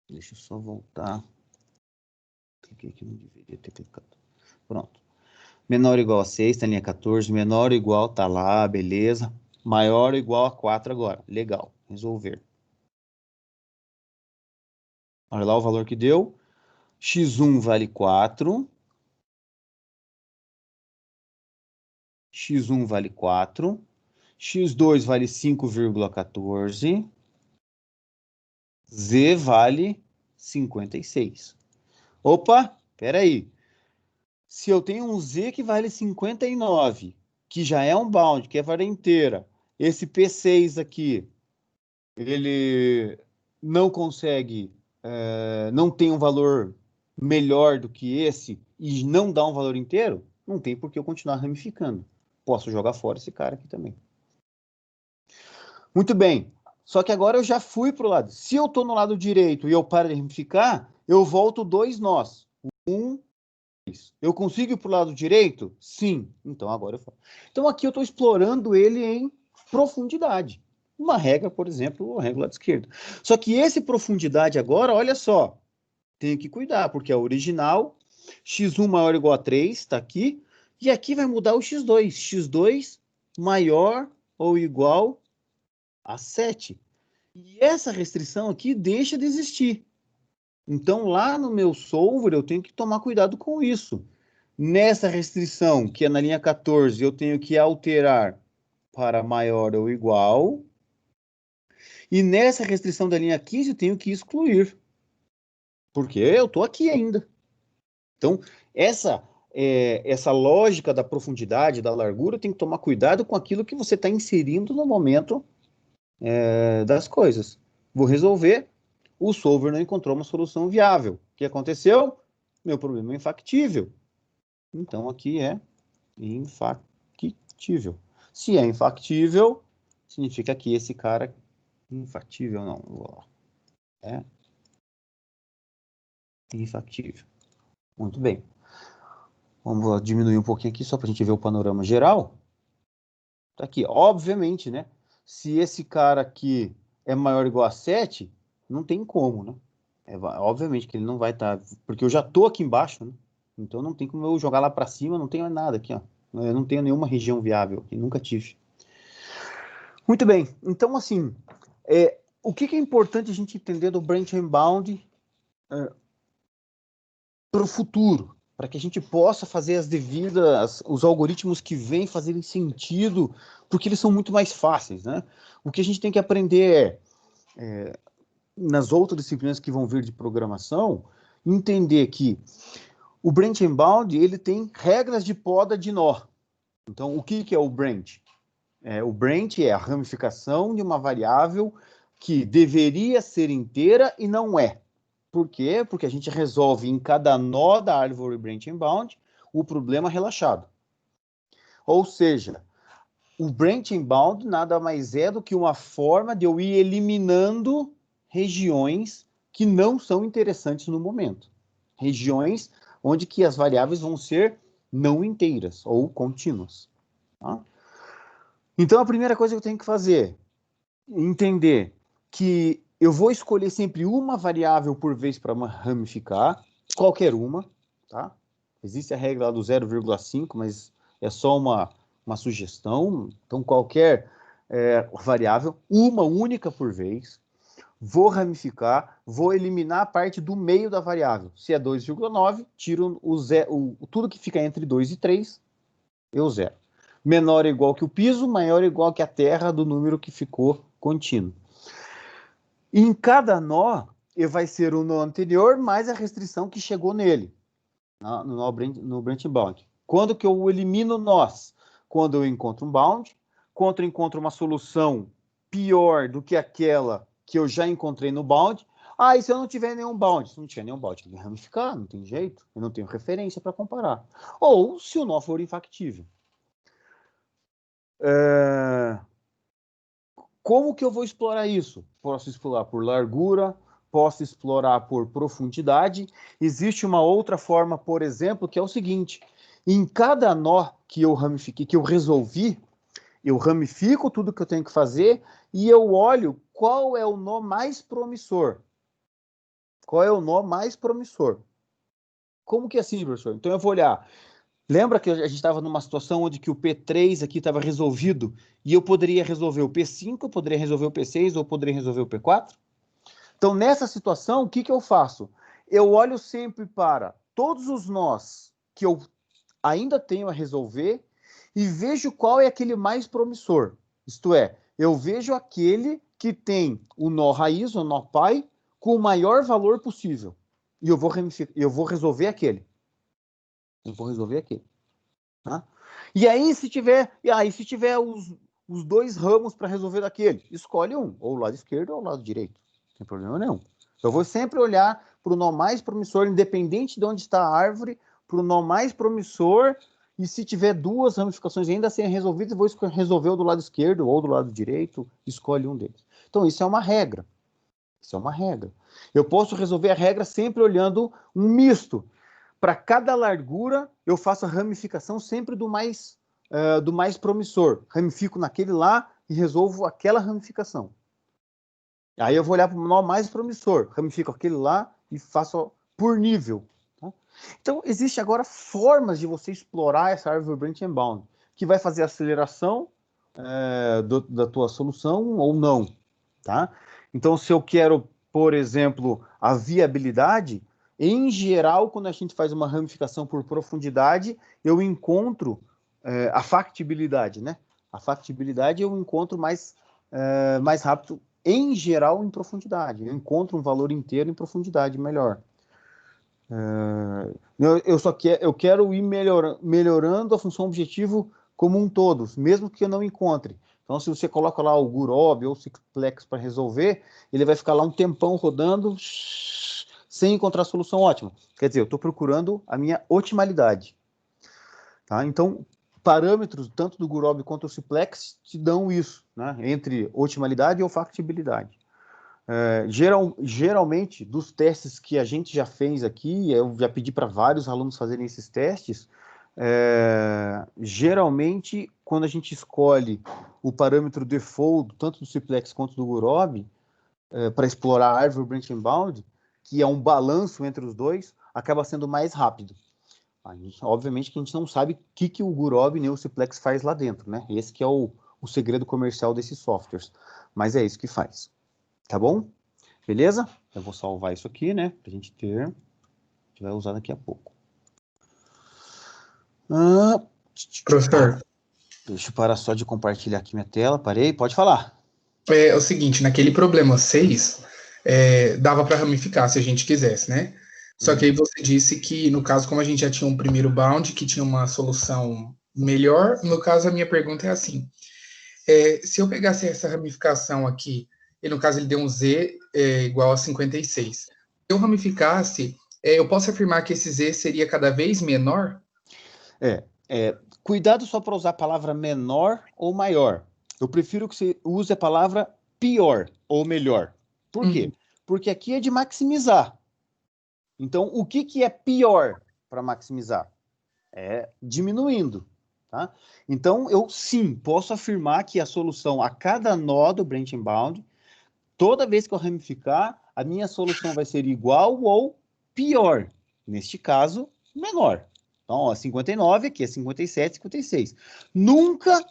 Deixa eu só voltar. Cliquei aqui, não deveria ter clicado. Pronto. Menor ou igual a 6, tá na linha 14. Menor ou igual, tá lá, beleza. Maior ou igual a 4 agora. Legal, resolver. Olha lá o valor que deu. x1 vale 4. x1 vale 4. x2 vale 5,14. z vale 56. Opa, peraí. Se eu tenho um z que vale 59, que já é um bound, que é vara inteira, esse P6 aqui, ele não consegue, não tem um valor melhor do que esse e não dá um valor inteiro, não tem por que eu continuar ramificando. Posso jogar fora esse cara aqui também. Muito bem. Só que agora eu já fui para o lado. Se eu estou no lado direito e eu paro de ramificar, eu volto 2 nós. Eu consigo ir para o lado direito? Sim. Então, agora eu faço. Então, aqui eu estou explorando ele em profundidade. Uma regra, por exemplo, a regra do lado esquerdo. Só que esse profundidade agora, olha só, tenho que cuidar, porque é original, x1 maior ou igual a 3, está aqui, e aqui vai mudar o x2. x2 maior ou igual a 7. E essa restrição aqui deixa de existir. Então, lá no meu solver, eu tenho que tomar cuidado com isso. Nessa restrição, que é na linha 14, eu tenho que alterar para maior ou igual. E nessa restrição da linha 15, eu tenho que excluir. Porque eu estou aqui ainda. Então, essa lógica da profundidade, da largura, tem que tomar cuidado com aquilo que você está inserindo no momento das coisas. Vou resolver. O solver não encontrou uma solução viável. O que aconteceu? Meu problema é infactível. Então, aqui é infactível. Se é infactível, significa que esse cara... Infactível, não. É infactível. Muito bem. Vamos diminuir um pouquinho aqui, só para a gente ver o panorama geral. Tá aqui, obviamente, né? Se esse cara aqui é maior ou igual a 7, não tem como, né? Obviamente que ele não vai estar... Porque eu já estou aqui embaixo, né? Então não tem como eu jogar lá para cima, não tenho nada aqui, ó. Eu não tenho nenhuma região viável aqui, nunca tive. Muito bem, então assim, o que é importante a gente entender do branch and bound para o futuro? Para que a gente possa fazer os algoritmos que vêm fazerem sentido, porque eles são muito mais fáceis, né? O que a gente tem que aprender nas outras disciplinas que vão vir de programação, entender que o branch and bound, ele tem regras de poda de nó. Então, o que é o branch? O branch é a ramificação de uma variável que deveria ser inteira e não é. Por quê? Porque a gente resolve em cada nó da árvore branch and bound o problema relaxado. Ou seja, o branch and bound nada mais é do que uma forma de eu ir eliminando regiões que não são interessantes no momento. Regiões onde que as variáveis vão ser não inteiras ou contínuas. Tá? Então, a primeira coisa que eu tenho que fazer é entender que eu vou escolher sempre uma variável por vez para ramificar, qualquer uma, tá? Existe a regra lá do 0,5, mas é só uma sugestão. Então, qualquer variável, uma única por vez. vou ramificar, vou eliminar a parte do meio da variável. Se é 2,9, tiro tudo que fica entre 2 e 3, eu zero. Menor ou igual que o piso, maior ou igual que a terra do número que ficou contínuo. Em cada nó, vai ser o nó anterior mais a restrição que chegou nele, no branch bound. Quando que eu elimino nós? Quando eu encontro um bound, quando eu encontro uma solução pior do que aquela que eu já encontrei no bound. E se eu não tiver nenhum bound? Se não tiver nenhum bound, tem que ramificar, não tem jeito. Eu não tenho referência para comparar. Ou se o nó for infactível. Como que eu vou explorar isso? Posso explorar por largura, posso explorar por profundidade. Existe uma outra forma, por exemplo, que é o seguinte: em cada nó que eu ramifiquei, que eu resolvi, eu ramifico tudo que eu tenho que fazer e eu olho qual é o nó mais promissor. Qual é o nó mais promissor? Como que é assim, professor? Então eu vou olhar. Lembra que a gente estava numa situação onde que o P3 aqui estava resolvido e eu poderia resolver o P5, eu poderia resolver o P6 ou eu poderia resolver o P4? Então, nessa situação, o que que eu faço? Eu olho sempre para todos os nós que eu ainda tenho a resolver e vejo qual é aquele mais promissor. Isto é, eu vejo aquele que tem o nó raiz, o nó pai, com o maior valor possível. E eu vou resolver aquele. Eu vou resolver aquele. Tá? E aí, se tiver os dois ramos para resolver daquele, escolhe um, ou o lado esquerdo ou o lado direito. Não tem problema nenhum. Eu vou sempre olhar para o nó mais promissor, independente de onde está a árvore, para o nó mais promissor, e se tiver duas ramificações ainda a serem resolvidas, eu vou resolver o do lado esquerdo ou do lado direito, escolhe um deles. Então, isso é uma regra. Isso é uma regra. Eu posso resolver a regra sempre olhando um misto. Para cada largura, eu faço a ramificação sempre do mais promissor. Ramifico naquele lá e resolvo aquela ramificação. Aí eu vou olhar para o nó mais promissor, ramifico aquele lá e faço por nível. Tá? Então, existe agora formas de você explorar essa árvore branch and bound, que vai fazer a aceleração da tua solução ou não. Tá? Então, se eu quero, por exemplo, a viabilidade, em geral, quando a gente faz uma ramificação por profundidade, eu encontro a factibilidade, né? A factibilidade eu encontro mais rápido, em geral, em profundidade. Eu encontro um valor inteiro em profundidade melhor. Eu quero ir melhorando a função objetivo como um todo, mesmo que eu não encontre. Então, se você coloca lá o Gurobi ou o Simplex para resolver, ele vai ficar lá um tempão rodando sem encontrar a solução ótima. Quer dizer, eu estou procurando a minha otimalidade. Tá? Então, parâmetros tanto do Gurobi quanto do Simplex te dão isso, né? Entre otimalidade ou factibilidade. Geralmente, dos testes que a gente já fez aqui, eu já pedi para vários alunos fazerem esses testes, geralmente, quando a gente escolhe o parâmetro default, tanto do Simplex quanto do Gurobi, para explorar a árvore branch and bound, que é um balanço entre os dois, acaba sendo mais rápido. Obviamente que a gente não sabe o que o Gurobi nem o Simplex faz lá dentro, né? Esse que é o segredo comercial desses softwares. Mas é isso que faz. Tá bom? Beleza? Eu vou salvar isso aqui, né? Pra gente ter. A gente vai usar daqui a pouco. Professor. Deixa eu parar só de compartilhar aqui minha tela. Parei, pode falar. É o seguinte, naquele problema 6, dava para ramificar se a gente quisesse, né? Só que aí você disse que, no caso, como a gente já tinha um primeiro bound, que tinha uma solução melhor, no caso, a minha pergunta é assim: se eu pegasse essa ramificação aqui, e no caso ele deu um Z igual a 56, se eu ramificasse, eu posso afirmar que esse Z seria cada vez menor? Cuidado só para usar a palavra menor ou maior. Eu prefiro que você use a palavra pior ou melhor. Por quê? Porque aqui é de maximizar. Então, o que é pior para maximizar? É diminuindo. Tá? Então, eu sim posso afirmar que a solução a cada nó do branch and bound, toda vez que eu ramificar, a minha solução vai ser igual ou pior. Neste caso, menor. Então, ó, 59, aqui é 57, 56. Nunca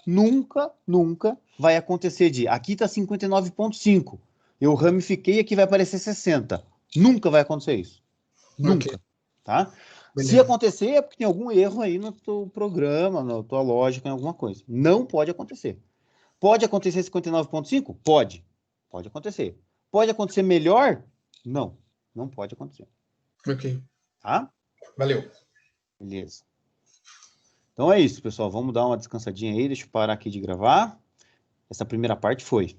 vai acontecer aqui está 59,5. eu ramifiquei aqui vai aparecer 60. Nunca vai acontecer isso. Nunca. Ok. Tá? Beleza. Se acontecer, é porque tem algum erro aí no teu programa, na tua lógica, em alguma coisa. Não pode acontecer. Pode acontecer 59,5? Pode. Pode acontecer. Pode acontecer melhor? Não. Não pode acontecer. Ok. Tá? Valeu. Beleza. Então é isso, pessoal. Vamos dar uma descansadinha aí. Deixa eu parar aqui de gravar. Essa primeira parte foi.